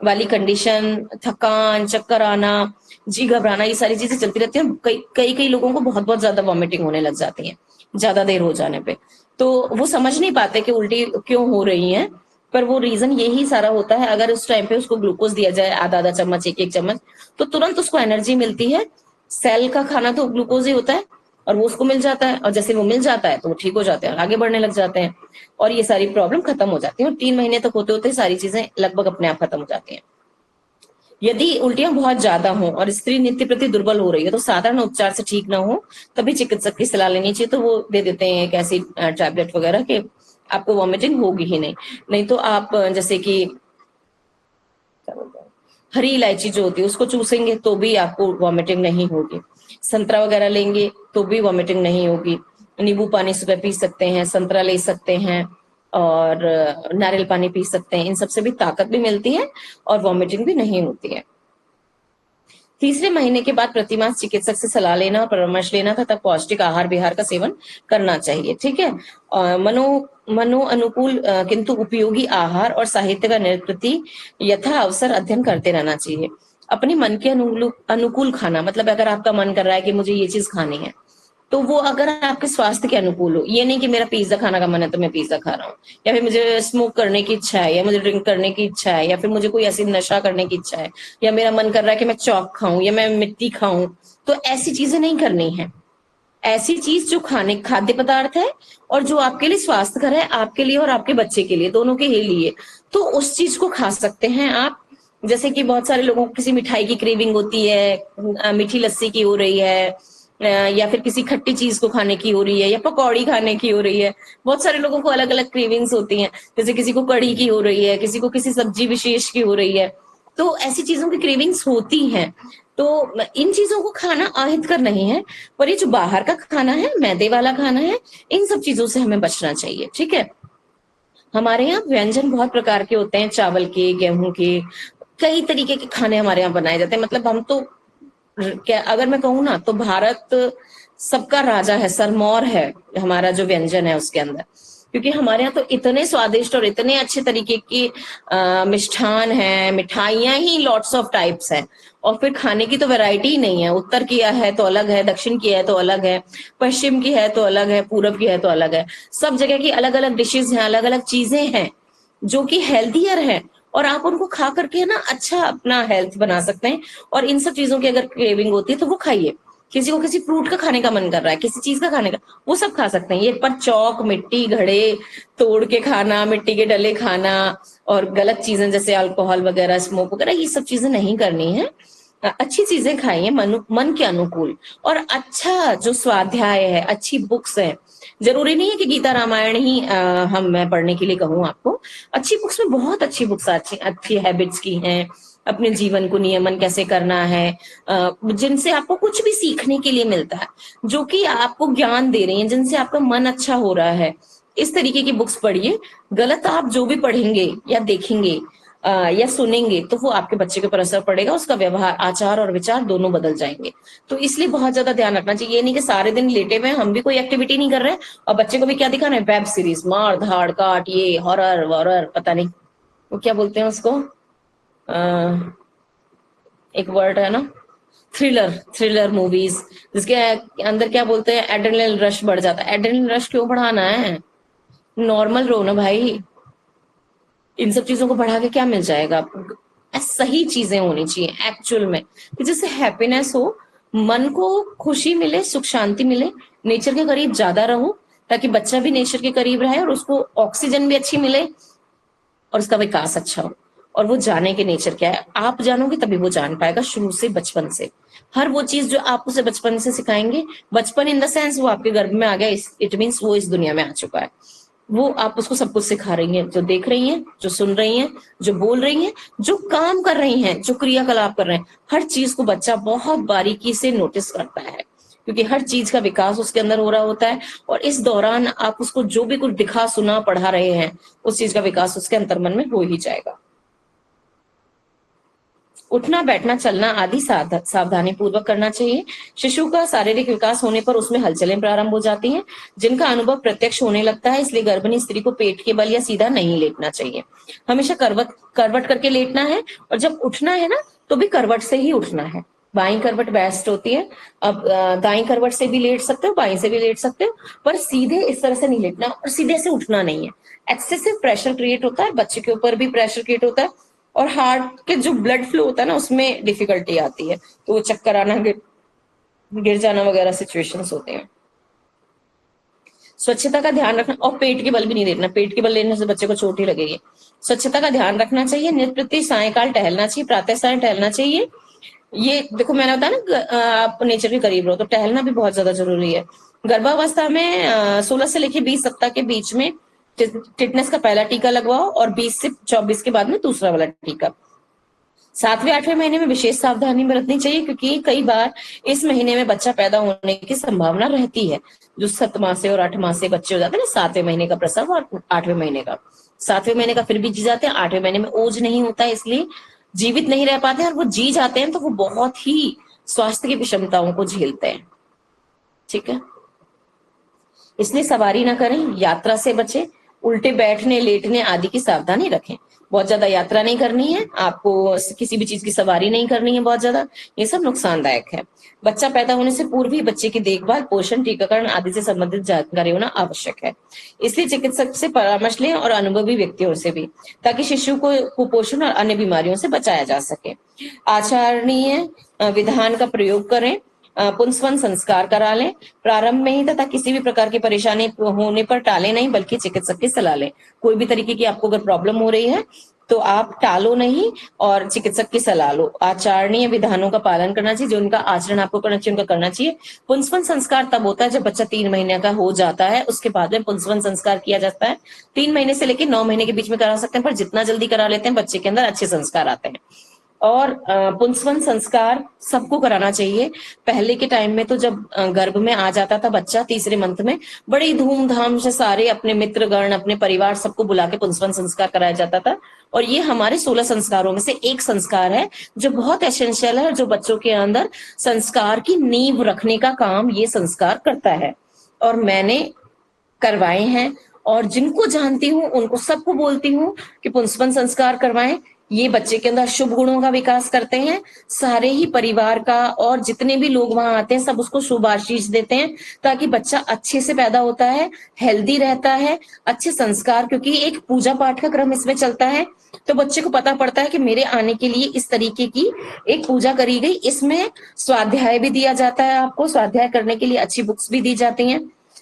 वाली कंडीशन, थकान, चक्कर आना, जी घबराना, ये सारी चीजें चलती रहती है। कई कई कई लोगों को बहुत बहुत ज्यादा वॉमिटिंग होने लग जाती है ज्यादा देर हो जाने पे, तो वो समझ नहीं पाते कि उल्टी क्यों हो रही है, पर वो रीजन यही सारा होता है। अगर उस टाइम पे उसको ग्लूकोज दिया जाए आधा आधा चम्मच, एक एक चम्मच, तो तुरंत उसको एनर्जी मिलती है। सेल का खाना तो ग्लूकोज ही होता है, और वो उसको मिल जाता है, और जैसे वो मिल जाता है तो वो ठीक हो जाते हैं, आगे बढ़ने लग जाते हैं, और ये सारी प्रॉब्लम खत्म हो जाती है। और 3 महीने तक होते होते सारी चीजें लगभग अपने आप खत्म हो जाती हैं। यदि उल्टियां बहुत ज्यादा हो और स्त्री नित्य प्रति दुर्बल हो रही है, तो साधारण उपचार से ठीक ना हो, तभी चिकित्सक की सलाह लेनी चाहिए। तो वो दे देते हैं एक ऐसी टैबलेट वगैरह कि आपको वॉमिटिंग होगी ही नहीं। नहीं तो आप जैसे कि क्या बोलते हैं, हरी इलायची जो होती है उसको चूसेंगे तो भी आपको वॉमिटिंग नहीं होगी। संतरा वगैरह लेंगे तो भी वॉमिटिंग नहीं होगी। नींबू पानी सुबह पी सकते हैं, संतरा ले सकते हैं, और नारियल पानी पी सकते हैं। इन सबसे भी ताकत भी मिलती है और वॉमिटिंग भी नहीं होती है। तीसरे महीने के बाद प्रतिमास चिकित्सक से सलाह लेना और परामर्श लेना तथा पौष्टिक आहार विहार का सेवन करना चाहिए। ठीक है। मनो अनुकूल किंतु उपयोगी आहार और साहित्य का प्रति यथा अवसर अध्ययन करते रहना चाहिए। अपने मन के अनुकूल खाना, मतलब अगर आपका मन कर रहा है कि मुझे ये चीज खानी है, तो वो अगर आपके स्वास्थ्य के अनुकूल हो, ये नहीं कि मेरा पिज्जा खाने का मन है तो मैं पिज्जा खा रहा हूँ, या फिर मुझे स्मोक करने की इच्छा है, या मुझे ड्रिंक करने की इच्छा है, या फिर मुझे कोई ऐसी नशा करने की इच्छा है, या मेरा मन कर रहा है कि मैं चौक खाऊं या मैं मिट्टी खाऊं, तो ऐसी चीजें नहीं करनी है। ऐसी चीज जो खाद्य पदार्थ है और जो आपके लिए स्वास्थ्यकर है, आपके लिए और आपके बच्चे के लिए, दोनों के ही लिए, तो उस चीज को खा सकते हैं आप। जैसे कि बहुत सारे लोगों को किसी मिठाई की क्रेविंग होती है, मीठी लस्सी की हो रही है, या फिर किसी खट्टी चीज को खाने की हो रही है, या पकौड़ी खाने की हो रही है। बहुत सारे लोगों को अलग अलग क्रेविंग्स होती हैं, जैसे किसी को कढ़ी की हो रही है, किसी को किसी सब्जी विशेष की हो रही है। तो ऐसी चीजों की क्रेविंग्स होती हैं। तो इन चीजों को खाना अहितकर नहीं है, पर ये जो बाहर का खाना है, मैदे वाला खाना है, इन सब चीजों से हमें बचना चाहिए। ठीक है। हमारे यहाँ व्यंजन बहुत प्रकार के होते हैं, चावल के, गेहूं के, कई तरीके के खाने हमारे यहाँ बनाए जाते हैं। मतलब हम तो क्या, अगर मैं कहूँ ना, तो भारत सबका राजा है, सरमौर है हमारा जो व्यंजन है उसके अंदर। क्योंकि हमारे यहाँ तो इतने स्वादिष्ट और इतने अच्छे तरीके की मिष्ठान है, मिठाइयां ही लॉट्स ऑफ टाइप्स हैं। और फिर खाने की तो वैरायटी ही नहीं है। उत्तर की है तो अलग है, दक्षिण की है तो अलग है, पश्चिम की है तो अलग है, पूरब की है तो अलग है। सब जगह की अलग अलग डिशेज हैं, अलग अलग चीजें हैं जो कि हेल्थियर है, और आप उनको खा करके ना अच्छा अपना हेल्थ बना सकते हैं। और इन सब चीजों की अगर क्रेविंग होती है तो वो खाइए। किसी को किसी फ्रूट का खाने का मन कर रहा है, किसी चीज का खाने का, वो सब खा सकते हैं। ये पर चौक, मिट्टी, घड़े तोड़ के खाना, मिट्टी के डले खाना, और गलत चीजें जैसे अल्कोहल वगैरह, स्मोक वगैरह, ये सब चीजें नहीं करनी है। अच्छी चीजें खाइए, मन के अनुकूल। और अच्छा जो स्वाध्याय है, अच्छी बुक्स है, जरूरी नहीं है कि गीता रामायण ही मैं पढ़ने के लिए कहूँ आपको। अच्छी बुक्स में बहुत अच्छी बुक्स, अच्छी अच्छी हैबिट्स की हैं, अपने जीवन को नियमन कैसे करना है, जिनसे आपको कुछ भी सीखने के लिए मिलता है, जो कि आपको ज्ञान दे रही हैं, जिनसे आपका मन अच्छा हो रहा है। इस तरीके की बुक्स पढ़िए। गलत आप जो भी पढ़ेंगे या देखेंगे या सुनेंगे, तो वो आपके बच्चे के ऊपर असर पड़ेगा, उसका व्यवहार, आचार और विचार दोनों बदल जाएंगे। तो इसलिए बहुत ज्यादा ध्यान रखना चाहिए। ये नहीं कि सारे दिन लेटे हुए हम भी कोई एक्टिविटी नहीं कर रहे हैं और बच्चे को भी क्या दिखा रहे हैं, वेब सीरीज, मार धाड़ काट, ये हॉरर वॉरर, पता नहीं वो क्या बोलते हैं उसको, एक वर्ड है ना, थ्रिलर, थ्रिलर मूवीज, जिसके अंदर क्या बोलते हैं, एड्रेनलिन रश बढ़ जाता है। एड्रेनलिन रश क्यों बढ़ाना है? नॉर्मल रहो ना भाई। इन सब चीजों को बढ़ा के क्या मिल जाएगा आपको? सही चीजें होनी चाहिए एक्चुअल में, कि जिससे हैप्पीनेस हो, मन को खुशी मिले, सुख शांति मिले, नेचर के करीब ज्यादा रहो, ताकि बच्चा भी नेचर के करीब रहे और उसको ऑक्सीजन भी अच्छी मिले और उसका विकास अच्छा हो। और वो जाने के नेचर क्या है, आप जानोगे तभी वो जान पाएगा, शुरू से, बचपन से। हर वो चीज जो आप उसे बचपन से सिखाएंगे, बचपन इन द सेंस वो आपके गर्भ में आ गया, इट मीन्स वो इस दुनिया में आ चुका है। वो आप उसको सब कुछ सिखा रही हैं, जो देख रही हैं, जो सुन रही हैं, जो बोल रही हैं, जो काम कर रही हैं, जो क्रियाकलाप कर रहे हैं, हर चीज को बच्चा बहुत बारीकी से नोटिस करता है, क्योंकि हर चीज का विकास उसके अंदर हो रहा होता है। और इस दौरान आप उसको जो भी कुछ दिखा, सुना, पढ़ा रहे हैं, उस चीज का विकास उसके अंतर्मन में हो ही जाएगा। उठना, बैठना, चलना आदि सावधानी पूर्वक करना चाहिए। शिशु का शारीरिक विकास होने पर उसमें हलचलें प्रारंभ हो जाती हैं, जिनका अनुभव प्रत्यक्ष होने लगता है। इसलिए गर्भिणी स्त्री को पेट के बल या सीधा नहीं लेटना चाहिए, हमेशा करवट करके लेटना है। और जब उठना है ना, तो भी करवट से ही उठना है। बाई करवट बेस्ट होती है। अब दाई करवट से भी लेट सकते हो, बाई से भी लेट सकते हो, पर सीधे इस तरह से नहीं लेटना और सीधे से उठना नहीं है। एक्सेसिव प्रेशर क्रिएट होता है, बच्चे के ऊपर भी प्रेशर क्रिएट होता है, और हार्ट के जो ब्लड फ्लो होता है ना, उसमें डिफिकल्टी आती है, तो वो चक्कर आना, गिर जाना वगैरह सिचुएशंस होते हैं। स्वच्छता का ध्यान रखना, और पेट के बल भी नहीं लेना, पेट के बल लेने से बच्चे को चोट ही लगेगी। स्वच्छता का ध्यान रखना चाहिए। नित्य प्रति सायकाल टहलना चाहिए, प्रातः साय टहलना चाहिए। ये देखो, मैंने बताया ना, आप नेचर के करीब रहो, तो टहलना भी बहुत ज्यादा जरूरी है। गर्भावस्था में 16 से लेकर 20 सप्ताह के बीच में टिटनेस का पहला टीका लगवाओ, और 20 से 24 के बाद में दूसरा वाला टीका। 7वें 8वें महीने में विशेष सावधानी बरतनी चाहिए, क्योंकि कई बार इस महीने में बच्चा पैदा होने की संभावना रहती है। जो 7 माह से और 8 माह से बच्चे हो जाते हैं ना, 7वें महीने का प्रसव और 8वें महीने का, 7वें महीने का फिर भी जी जाते हैं, 8वें महीने में ओज नहीं होता है, इसलिए जीवित नहीं रह पाते हैं, और वो जी जाते हैं तो वो बहुत ही स्वास्थ्य की विषमताओं को झेलते हैं। ठीक है, इसलिए सवारी ना करें, यात्रा से बचें, उल्टे बैठने लेटने आदि की सावधानी रखें। बहुत ज्यादा यात्रा नहीं करनी है आपको, किसी भी चीज की सवारी नहीं करनी है बहुत ज्यादा, ये सब नुकसानदायक है। बच्चा पैदा होने से पूर्व ही बच्चे की देखभाल, पोषण, टीकाकरण आदि से संबंधित जानकारी होना आवश्यक है। इसलिए चिकित्सक से परामर्श लें और अनुभवी व्यक्तियों से भी, ताकि शिशु को कुपोषण और अन्य बीमारियों से बचाया जा सके। आचरणीय विधान का प्रयोग करें, पुंसवन संस्कार करा लें प्रारंभ में ही, तथा किसी भी प्रकार की परेशानी होने पर टाले नहीं, बल्कि चिकित्सक की सलाह लें। कोई भी तरीके की आपको अगर प्रॉब्लम हो रही है तो आप टालो नहीं और चिकित्सक की सलाह लो। आचरणीय विधानों का पालन करना चाहिए, जो उनका आचरण आपको करना चाहिए उनका करना चाहिए। पुंसवन संस्कार तब होता है जब बच्चा 3 महीने का हो जाता है, उसके बाद में पुंसवन संस्कार किया जाता है। 3 महीने से लेकर 9 महीने के बीच में करा सकते हैं, पर जितना जल्दी करा लेते हैं बच्चे के अंदर अच्छे संस्कार आते हैं। और पुंसवन संस्कार सबको कराना चाहिए। पहले के टाइम में तो जब गर्भ में आ जाता था बच्चा, तीसरे मंथ में बड़ी धूमधाम से सारे अपने मित्रगण, अपने परिवार सबको बुला के पुंसवन संस्कार कराया जाता था। और ये हमारे 16 संस्कारों में से एक संस्कार है जो बहुत एसेंशियल है, और जो बच्चों के अंदर संस्कार की नींव रखने का काम ये संस्कार करता है। और मैंने करवाए हैं, और जिनको जानती हूँ उनको सबको बोलती हूँ कि पुंसवन संस्कार करवाएं। ये बच्चे के अंदर शुभ गुणों का विकास करते हैं, सारे ही परिवार का, और जितने भी लोग वहां आते हैं सब उसको शुभ आशीष देते हैं, ताकि बच्चा अच्छे से पैदा होता है, हेल्दी रहता है, अच्छे संस्कार, क्योंकि एक पूजा पाठ का क्रम इसमें चलता है, तो बच्चे को पता पड़ता है कि मेरे आने के लिए इस तरीके की एक पूजा करी गई। इसमें स्वाध्याय भी दिया जाता है, आपको स्वाध्याय करने के लिए अच्छी बुक्स भी दी जाती हैं,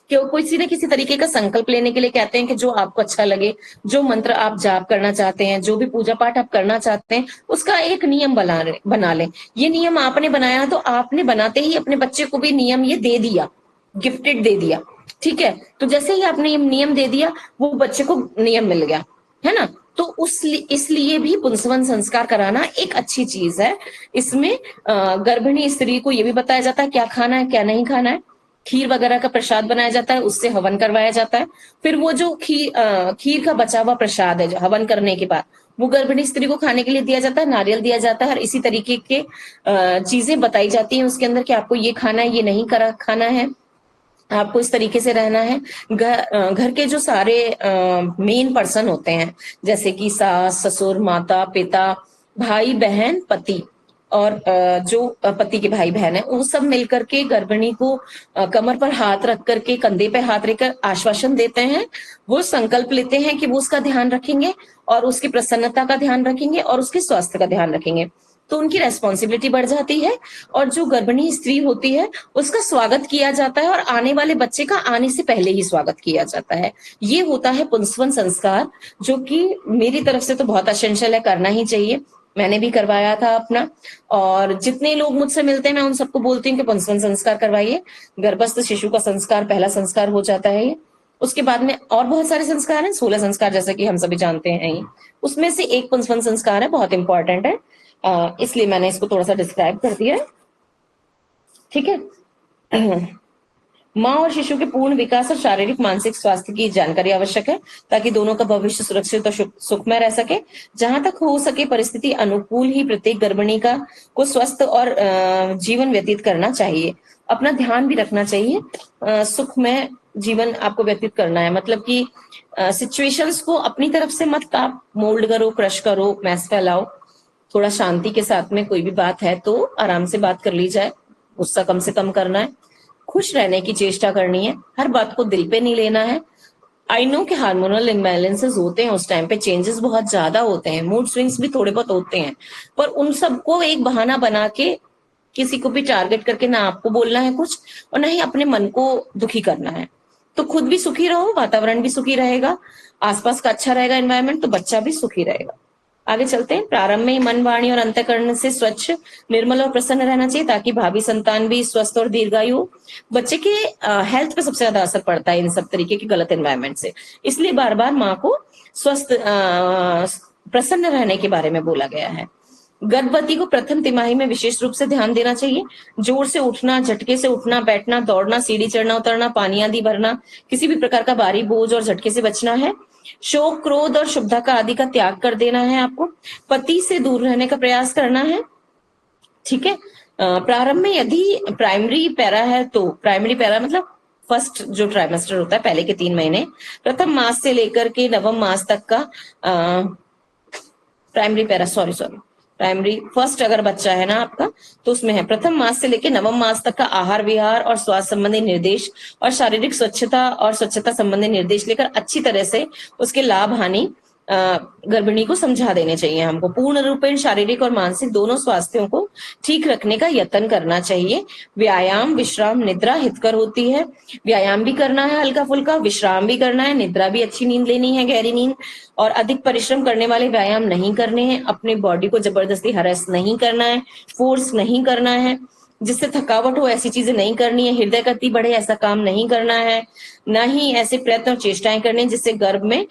कि किसी न किसी तरीके का संकल्प लेने के लिए कहते हैं कि जो आपको अच्छा लगे, जो मंत्र आप जाप करना चाहते हैं, जो भी पूजा पाठ आप करना चाहते हैं, उसका एक नियम बना लें। ये नियम आपने बनाया तो आपने बनाते ही अपने बच्चे को भी नियम ये दे दिया, गिफ्टेड दे दिया। ठीक है, तो जैसे ही आपने ये नियम दे दिया, वो बच्चे को नियम मिल गया, है ना। तो इसलिए भी पुंसवन संस्कार कराना एक अच्छी चीज है। इसमें गर्भिणी स्त्री को ये भी बताया जाता है क्या खाना है क्या नहीं खाना है। खीर वगैरह का प्रसाद बनाया जाता है, उससे हवन करवाया जाता है। फिर वो जो खीर का बचा हुआ प्रसाद है जो हवन करने के बाद, वो गर्भिणी स्त्री को खाने के लिए दिया जाता है, नारियल दिया जाता है, और इसी तरीके के चीजें बताई जाती हैं उसके अंदर कि आपको ये खाना है, ये नहीं खाना है, आपको इस तरीके से रहना है। घर के जो सारे मेन पर्सन होते हैं, जैसे कि सास ससुर माता पिता भाई बहन पति, और जो पति के भाई बहन है, वो सब मिलकर के गर्भिणी को कमर पर हाथ रख करके, कंधे पे हाथ रखकर आश्वासन देते हैं। वो संकल्प लेते हैं कि वो उसका ध्यान रखेंगे, और उसकी प्रसन्नता का ध्यान रखेंगे, और उसके स्वास्थ्य का ध्यान रखेंगे। तो उनकी रेस्पॉन्सिबिलिटी बढ़ जाती है, और जो गर्भिणी स्त्री होती है उसका स्वागत किया जाता है, और आने वाले बच्चे का आने से पहले ही स्वागत किया जाता है। ये होता है पुंसवन संस्कार, जो कि मेरी तरफ से तो बहुत एसेंशियल है, करना ही चाहिए। मैंने भी करवाया था अपना, और जितने लोग मुझसे मिलते हैं मैं उन सबको बोलती हूँ कि पुंसवन संस्कार करवाइए। गर्भस्थ शिशु का संस्कार पहला संस्कार हो जाता है ये। उसके बाद में और बहुत सारे संस्कार हैं, 16 संस्कार जैसे कि हम सभी जानते हैं ही। उसमें से एक पुंसवन संस्कार है, बहुत इंपॉर्टेंट है, इसलिए मैंने इसको थोड़ा सा डिस्क्राइब कर दिया है। ठीक है। माँ और शिशु के पूर्ण विकास और शारीरिक मानसिक स्वास्थ्य की जानकारी आवश्यक है, ताकि दोनों का भविष्य सुरक्षित और सुखमय रह सके। जहां तक हो सके परिस्थिति अनुकूल ही प्रत्येक गर्भिणी का को स्वस्थ और जीवन व्यतीत करना चाहिए। अपना ध्यान भी रखना चाहिए, सुखमय जीवन आपको व्यतीत करना है, मतलब कि सिचुएशंस को अपनी तरफ से मत आप मोल्ड करो, क्रश करो, मैस फैलाओ। थोड़ा शांति के साथ में कोई भी बात है तो आराम से बात कर ली जाए, गुस्सा कम से कम करना है, खुश रहने की चेष्टा करनी है, हर बात को दिल पे नहीं लेना है। आई नो कि हार्मोनल इम्बैलेंसेस होते हैं, उस टाइम पे चेंजेस बहुत ज्यादा होते हैं, मूड स्विंग्स भी थोड़े बहुत होते हैं, पर उन सबको एक बहाना बना के किसी को भी टारगेट करके ना आपको बोलना है कुछ, और ना ही अपने मन को दुखी करना है। तो खुद भी सुखी रहो, वातावरण भी सुखी रहेगा, आसपास का अच्छा रहेगा एनवायरनमेंट, तो बच्चा भी सुखी रहेगा। आगे चलते हैं। प्रारंभ में ही मन वाणी और अंतःकरण से स्वच्छ निर्मल और प्रसन्न रहना चाहिए, ताकि भावी संतान भी स्वस्थ और दीर्घायु हो। बच्चे के हेल्थ पे सबसे ज्यादा असर पड़ता है इन सब तरीके के गलत एनवायरनमेंट से, इसलिए बार बार माँ को स्वस्थ प्रसन्न रहने के बारे में बोला गया है। गर्भवती को प्रथम तिमाही में विशेष रूप से ध्यान देना चाहिए। जोर से उठना, झटके से उठना, बैठना, दौड़ना, सीढ़ी चढ़ना उतरना, पानी आदि भरना, किसी भी प्रकार का भारी बोझ और झटके से बचना है। शोक, क्रोध और शुभता आदि का त्याग कर देना है आपको। पति से दूर रहने का प्रयास करना है। ठीक है। प्रारंभ में यदि प्राइमरी पैरा है तो प्राइमरी पैरा मतलब फर्स्ट जो ट्राइमेस्टर होता है, पहले के 3 महीने, प्रथम मास से लेकर के नवम मास तक का primary para sorry primary first अगर बच्चा है ना आपका, तो उसमें है प्रथम मास से लेकर नवम मास तक का आहार विहार और स्वास्थ्य संबंधी निर्देश और शारीरिक स्वच्छता और स्वच्छता संबंधी निर्देश लेकर अच्छी तरह से उसके लाभ हानि गर्भिणी को समझा देने चाहिए। हमको पूर्ण रूपेण शारीरिक और मानसिक दोनों स्वास्थ्यों को ठीक रखने का यत्न करना चाहिए। व्यायाम, विश्राम, निद्रा हितकर होती है। व्यायाम भी करना है हल्का फुल्का, विश्राम भी करना है, निद्रा भी अच्छी नींद लेनी है, गहरी नींद, और अधिक परिश्रम करने वाले व्यायाम नहीं करने हैं। अपनी बॉडी को जबरदस्ती हरेस नहीं करना है, फोर्स नहीं करना है, जिससे थकावट हो ऐसी चीजें नहीं करनी है। हृदय गति बढ़े ऐसा काम नहीं करना है, ना ही ऐसे प्रयत्न और चेष्टाएं करनी जिससे गर्भ में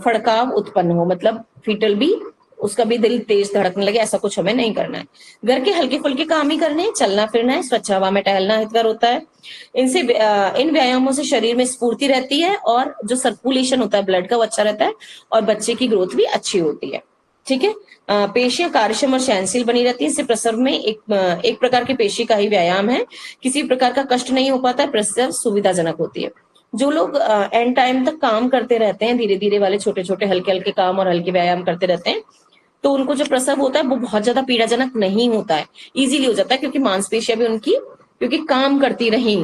फड़काव उत्पन्न हो, मतलब फीटल भी उसका भी दिल तेज धड़कने लगे, ऐसा कुछ हमें नहीं करना है। घर के हल्के फुल्के काम ही करने हैं, चलना फिरना है, स्वच्छ हवा में टहलना हितकर होता है। इनसे इन व्यायामों से शरीर में स्फूर्ति रहती है और जो सर्कुलेशन होता है ब्लड का वो अच्छा रहता है और बच्चे की ग्रोथ भी अच्छी होती है। ठीक है। पेशियां कार्यक्षम और सहनशील बनी रहती है। इससे प्रसव में एक प्रकार की पेशी का ही व्यायाम है, किसी प्रकार का कष्ट नहीं हो पाता है, प्रसव सुविधाजनक होती है। जो लोग एंड टाइम तक काम करते रहते हैं, धीरे धीरे वाले छोटे छोटे हल्के हल्के काम और हल्के व्यायाम करते रहते हैं, तो उनको जो प्रसव होता है वो बहुत ज्यादा पीड़ाजनक नहीं होता है, इजीली हो जाता है, क्योंकि मांसपेशियां भी उनकी क्योंकि काम करती रही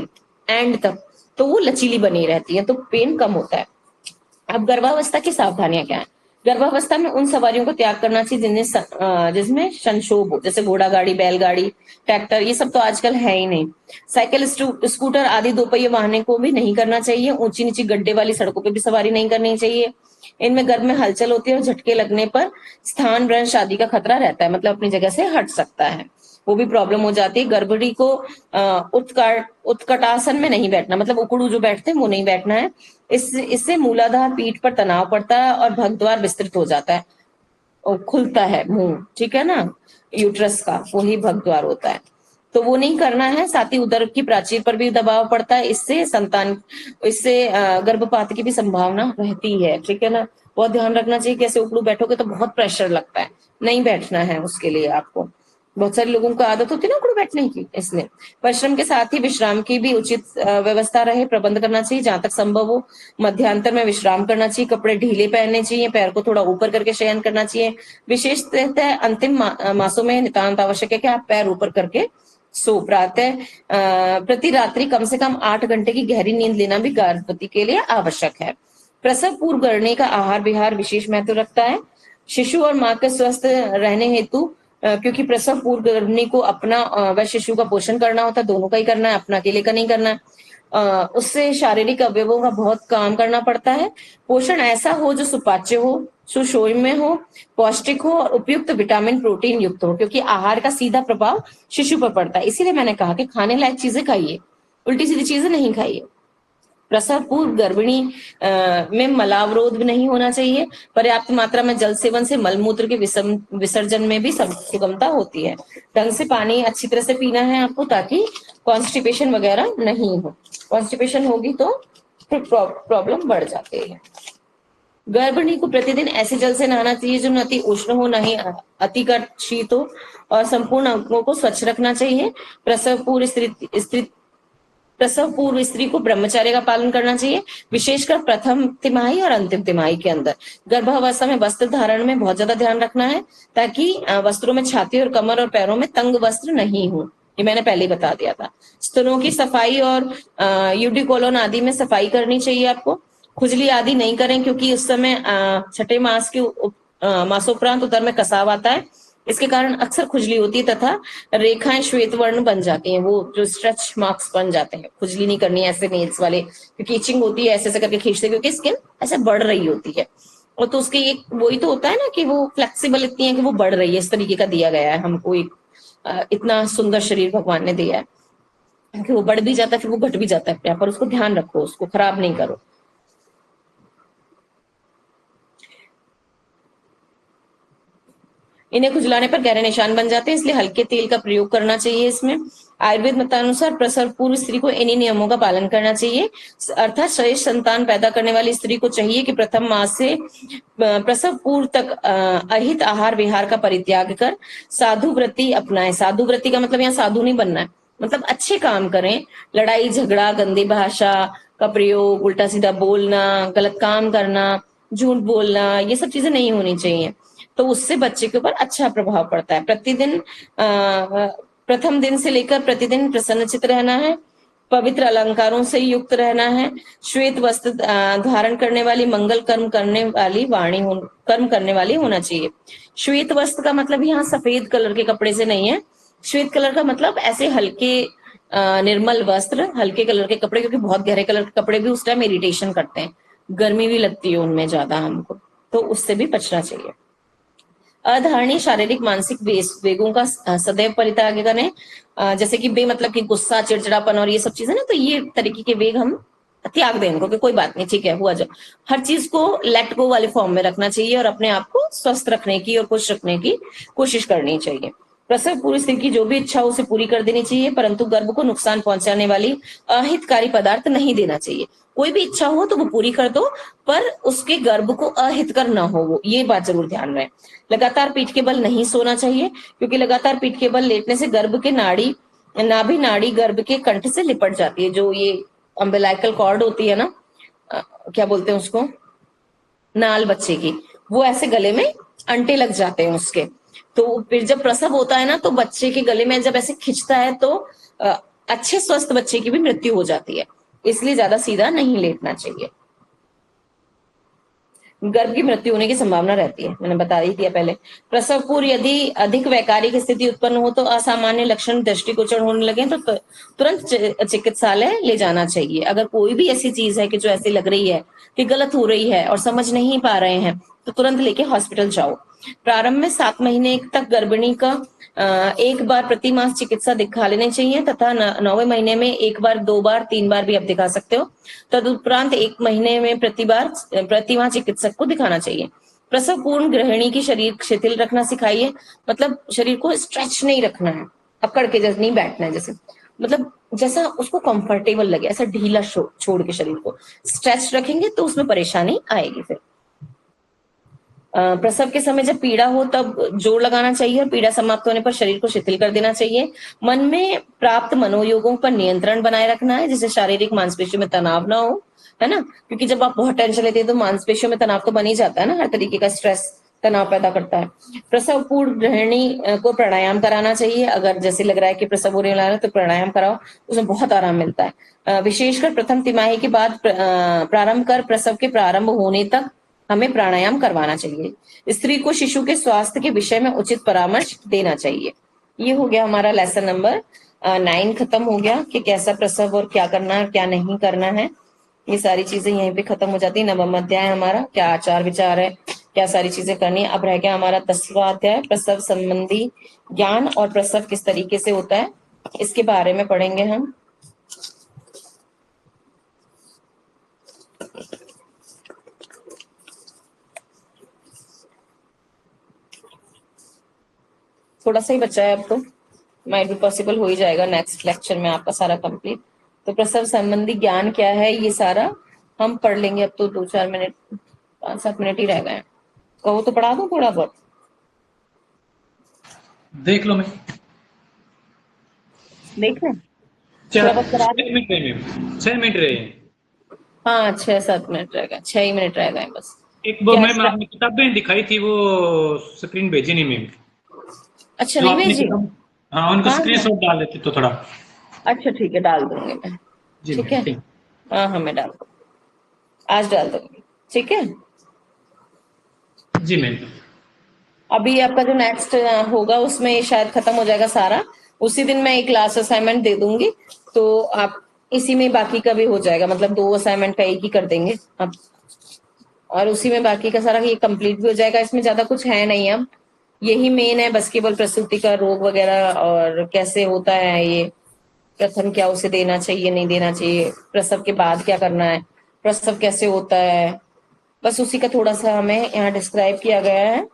एंड तक, तो वो लचीली बनी रहती है, तो पेन कम होता है। अब गर्भावस्था की सावधानियां क्या है? गर्भावस्था में उन सवारियों को त्याग करना चाहिए जिसमें संक्षोभ हो, जैसे घोड़ा गाड़ी, बैलगाड़ी, ट्रैक्टर, ये सब तो आजकल है ही नहीं। साइकिल, स्कूटर आदि दोपहिए वाहनों को भी नहीं करना चाहिए। ऊंची नीची गड्ढे वाली सड़कों पे भी सवारी नहीं करनी चाहिए। इनमें गर्भ में हलचल होती है और झटके लगने पर स्थान भ्रंश आदि का खतरा रहता है, मतलब अपनी जगह से हट सकता है, वो भी प्रॉब्लम हो जाती है। गर्भवती को उत्कटासन में नहीं बैठना, मतलब उकड़ू जो बैठते हैं वो नहीं बैठना है। इससे मूलाधार पीठ पर तनाव पड़ता है और भगद्वार विस्तृत हो जाता है और खुलता है मुंह, ठीक है ना, यूट्रस का वही भगद्वार होता है, तो वो नहीं करना है। साथ ही उदर की प्राचीर पर भी दबाव पड़ता है, इससे गर्भपात की भी संभावना रहती है। ठीक है ना, बहुत ध्यान रखना चाहिए। कैसे उकड़ू बैठोगे तो बहुत प्रेशर लगता है, नहीं बैठना है उसके लिए आपको। बहुत सारे लोगों को आदत होती है ना उकड़ू बैठने की, इसलिए परिश्रम के साथ ही विश्राम की भी उचित व्यवस्था रहे, प्रबंध करना चाहिए। जहां तक संभव हो मध्यांतर में विश्राम करना चाहिए, कपड़े ढीले पहनने चाहिए, पैर को थोड़ा ऊपर करके शयन करना चाहिए। विशेषतः अंतिम मासों में नितांत आवश्यक है कि आप पैर ऊपर करके सो। प्रातः प्रति रात्रि कम से कम 8 घंटे की गहरी नींद लेना भी गर्भवती के लिए आवश्यक है। प्रसव पूर्व गर्भणी का आहार विहार विशेष महत्व रखता है शिशु और मां के स्वस्थ रहने हेतु, क्योंकि प्रसव पूर्व गर्भिणी को अपना व शिशु का पोषण करना होता है, दोनों का ही करना है, अपना अकेले का नहीं करना है। उससे शारीरिक अवयवों का बहुत काम करना पड़ता है। पोषण ऐसा हो जो सुपाच्य हो, सुषोम्य हो, पौष्टिक हो और उपयुक्त विटामिन प्रोटीन युक्त हो, क्योंकि आहार का सीधा प्रभाव शिशु पर पड़ता है। इसीलिए मैंने कहा कि खाने लायक चीजें खाइए, उल्टी सीधी चीजें नहीं खाइए। प्रसव पूर्व गर्भिणी में मलावरोध भी नहीं होना चाहिए। पर्याप्त मात्रा में जल सेवन से मलमूत्र के विसर्जन में भी सुगमता होती है। ढंग से पानी अच्छी तरह से पीना है आपको, ताकि कॉन्स्टिपेशन वगैरह नहीं हो। कॉन्स्टिपेशन होगी तो फिर प्रॉब्लम बढ़ जाती है। गर्भिणी को प्रतिदिन ऐसे जल से नहाना चाहिए जो न अति उष्ण हो, न ही अतिकर शीत हो, और संपूर्ण अंगों को स्वच्छ रखना चाहिए। प्रसव पूर्व स्त्री को ब्रह्मचर्य का पालन करना चाहिए, विशेषकर प्रथम तिमाही और अंतिम तिमाही के अंदर। गर्भावस्था में वस्त्र धारण में बहुत ज्यादा ध्यान रखना है, ताकि वस्त्रों में छाती और कमर और पैरों में तंग वस्त्र नहीं हो, ये मैंने पहले ही बता दिया था। स्तनों की सफाई और यूडिकोलोन आदि में सफाई करनी चाहिए आपको। खुजली आदि नहीं करें, क्योंकि उस समय छठे मास के मासोपरांत उदर में कसाव आता है, इसके कारण अक्सर खुजली होती है तथा रेखाएं श्वेत वर्ण बन जाती हैं, वो जो स्ट्रेच मार्क्स बन जाते हैं। खुजली नहीं करनी है ऐसे नेल्स वाले, क्योंकि इचिंग होती है, ऐसे ऐसे करके खींचते, क्योंकि स्किन ऐसे बढ़ रही होती है। और तो उसके एक वही तो होता है ना कि वो फ्लेक्सिबल इतनी है कि वो बढ़ रही है, इस तरीके का दिया गया है हमको, एक इतना सुंदर शरीर भगवान ने दिया है कि वो बढ़ भी जाता है फिर वो घट भी जाता है अपने आप, पर उसको ध्यान रखो, उसको खराब नहीं करो। इन्हें खुजलाने पर गहरे निशान बन जाते हैं, इसलिए हल्के तेल का प्रयोग करना चाहिए इसमें। आयुर्वेद मतानुसार प्रसव पूर्व स्त्री को इन्हीं नियमों का पालन करना चाहिए। अर्थात श्रेष्ठ संतान पैदा करने वाली स्त्री को चाहिए कि प्रथम मास से प्रसव पूर्व तक अहित आहार विहार का परित्याग कर साधु व्रति अपनाए। साधु व्रति का मतलब यहाँ साधु नहीं बनना है, मतलब अच्छे काम करें। लड़ाई झगड़ा, गंदी भाषा का प्रयोग, उल्टा सीधा बोलना, गलत काम करना, झूठ बोलना, ये सब चीजें नहीं होनी चाहिए। तो उससे बच्चे के ऊपर अच्छा प्रभाव पड़ता है। प्रतिदिन प्रथम दिन से लेकर प्रतिदिन प्रसन्नचित रहना है, पवित्र अलंकारों से युक्त रहना है, श्वेत वस्त्र धारण करने वाली, मंगल कर्म करने वाली वाणी कर्म करने वाली होना चाहिए। श्वेत वस्त्र का मतलब यहाँ सफेद कलर के कपड़े से नहीं है। श्वेत कलर का मतलब ऐसे हल्के निर्मल वस्त्र, हल्के कलर के कपड़े, क्योंकि बहुत गहरे कलर के कपड़े भी उस टाइम इरिटेशन करते हैं, गर्मी भी लगती है उनमें ज्यादा हमको, तो उससे भी बचना चाहिए। अधारणीय शारीरिक मानसिक वेगों का सदैव परित्याग करें। जैसे कि बे मतलब कि गुस्सा, चिड़चिड़ापन और ये सब चीजें ना, तो ये तरीके के वेग हम त्याग दें इनको कि कोई बात नहीं, ठीक है, हुआ जो। हर चीज को लेट गो वाले फॉर्म में रखना चाहिए और अपने आप को स्वस्थ रखने की और खुश रखने की कोशिश करनी चाहिए। प्रसव पूर्व स्त्री की जो भी इच्छा हो उसे पूरी कर देनी चाहिए, परंतु गर्भ को नुकसान पहुंचाने वाली अहितकारी पदार्थ नहीं देना चाहिए। कोई भी इच्छा हो तो वो पूरी कर दो, पर उसके गर्भ को अहितकर ना हो वो, ये बात जरूर ध्यान रहे। लगातार पीठ के बल नहीं सोना चाहिए, क्योंकि लगातार पीठ के बल लेटने से गर्भ के नाभि नाड़ी गर्भ के कंठ से लिपट जाती है। जो ये अम्बिलाइकल कॉर्ड होती है ना, क्या बोलते हैं उसको, नाल बच्चे की, वो ऐसे गले में अंटे लग जाते हैं उसके। तो फिर जब प्रसव होता है ना, तो बच्चे के गले में जब ऐसे खिंचता है तो अच्छे स्वस्थ बच्चे की भी मृत्यु हो जाती है, इसलिए ज्यादा सीधा नहीं लेटना चाहिए। गर्भ की मृत्यु होने की संभावना रहती है, मैंने बता ही दिया पहले। प्रसव पूर्व यदि अधिक वैकारिक स्थिति उत्पन्न हो तो असामान्य लक्षण दृष्टिगोचर होने लगे तो तुरंत चिकित्सालय ले जाना चाहिए। अगर कोई भी ऐसी चीज है कि जो ऐसी लग रही है कि गलत हो रही है और समझ नहीं पा रहे हैं, तो तुरंत लेके हॉस्पिटल जाओ। प्रारंभ में 7 महीने तक गर्भिणी का एक बार प्रति मास चिकित्सा दिखा लेनी चाहिए, तथा 9वें महीने में एक बार, 2 बार, 3 बार भी आप दिखा सकते हो। तदुपरांत 1 महीने में प्रति माह चिकित्सक को दिखाना चाहिए। प्रसव पूर्ण गृहिणी की शरीर शिथिल रखना सिखाइए, मतलब शरीर को स्ट्रेच नहीं रखना है, अकड़ के जैसे नहीं बैठना है, जैसे मतलब जैसा उसको कंफर्टेबल लगे, ऐसा ढीला छोड़ के शरीर को स्ट्रेच रखेंगे तो उसमें परेशानी आएगी। फिर प्रसव के समय जब पीड़ा हो तब जोर लगाना चाहिए और पीड़ा समाप्त होने पर शरीर को शिथिल कर देना चाहिए। मन में प्राप्त मनोयोगों पर नियंत्रण बनाए रखना है, जिससे शारीरिक मांसपेशियों में तनाव ना हो, है ना, क्योंकि जब आप बहुत टेंशन लेते हैं तो मांसपेशियों में तनाव तो बन ही जाता है ना, हर तरीके का स्ट्रेस तनाव पैदा करता है। प्रसव पूर्व गृहिणी को प्राणायाम कराना चाहिए। अगर जैसे लग रहा है कि प्रसव होने वाला है तो प्राणायाम कराओ, उसमें बहुत आराम मिलता है। विशेषकर प्रथम तिमाही के बाद प्रारंभ कर प्रसव के प्रारंभ होने तक हमें प्राणायाम करवाना चाहिए। स्त्री को शिशु के स्वास्थ्य के विषय में उचित परामर्श देना चाहिए। ये हो गया हमारा लेसन नंबर 9 खत्म हो गया कि कैसा प्रसव और क्या करना है क्या नहीं करना है। ये सारी चीजें यहीं पे खत्म हो जाती है। 9वां अध्याय हमारा क्या आचार विचार है, क्या सारी चीजें करनी है। अब रह गया हमारा 10वां अध्याय, प्रसव संबंधी ज्ञान और प्रसव किस तरीके से होता है, इसके बारे में पढ़ेंगे हम। थोड़ा सा ही बचा है, अब तो माइट भी पॉसिबल हो ही जाएगा नेक्स्ट लेक्चर में आपका सारा कंप्लीट। तो प्रसव संबंधी ज्ञान क्या है ये सारा हम पढ़ लेंगे। अब तो 2-4 मिनट, 5-7 मिनट ही रह गए हैं। कहो तो पढ़ा दो थोड़ा बहुत, देख लो। मैं देख लें, थोड़ा बहुत करा दो। 6 मिनट रहे। हाँ 6-7 मिनट रह गए, 6 ही मिनट रह गए बस। एक वो क्या मैम आपने किताबें दिखाई थी, वो स्क्रीन भेजी नहीं मैम, अच्छा जो नहीं आपने भेजी? किताब, हाँ उनको हाँ हाँ, स्क्रीनशॉट डाल लेते तो थोड़ा। अच्छा ठीक है, डाल दूंगी मैं। जी ठीक मैम, है, ठीक। हाँ हाँ मैं डाल दूंगी, आज डाल दूंगी। ठीक है, जी मैम। अभी आपका जो नेक्स्ट होगा उसमें शायद खत्म हो जाएगा सारा। उसी दिन मैं एक क्लास असाइनमेंट दे दूंगी, तो आप इसी में बाकी का भी हो जाएगा, मतलब 2 असाइनमेंट का एक ही कर देंगे आप, और उसी में बाकी का सारा ये कंप्लीट भी हो जाएगा। इसमें ज्यादा कुछ है नहीं, अब यही मेन है बस, केवल प्रसूति का रोग वगैरह और कैसे होता है ये, प्रथम क्या उसे देना चाहिए नहीं देना चाहिए, प्रसव के बाद क्या करना है, प्रसव कैसे होता है, बस उसी का थोड़ा सा हमें यहाँ डिस्क्राइब किया गया है।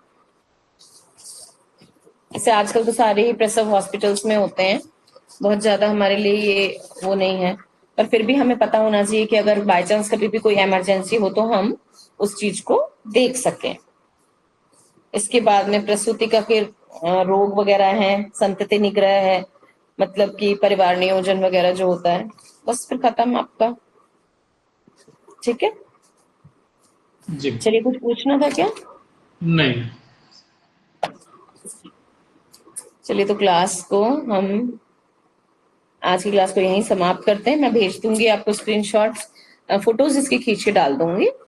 इसे आजकल तो सारे ही प्रसव हॉस्पिटल्स में होते हैं, बहुत ज्यादा हमारे लिए ये वो नहीं है, पर फिर भी हमें पता होना चाहिए कि अगर बाय चांस कभी भी कोई इमरजेंसी हो तो हम उस चीज को देख सकें। इसके बाद में प्रसूति का फिर रोग वगैरह है, संतति निग्रह है, मतलब कि परिवार नियोजन वगैरह जो होता है, बस फिर खत्म आपका। ठीक है, जी। चलिए कुछ पूछना था क्या? नहीं। चलिए तो क्लास को हम आज की क्लास को यहीं समाप्त करते हैं। मैं भेज दूंगी आपको स्क्रीनशॉट्स, फोटोज इसकी खींच के डाल दूंगी।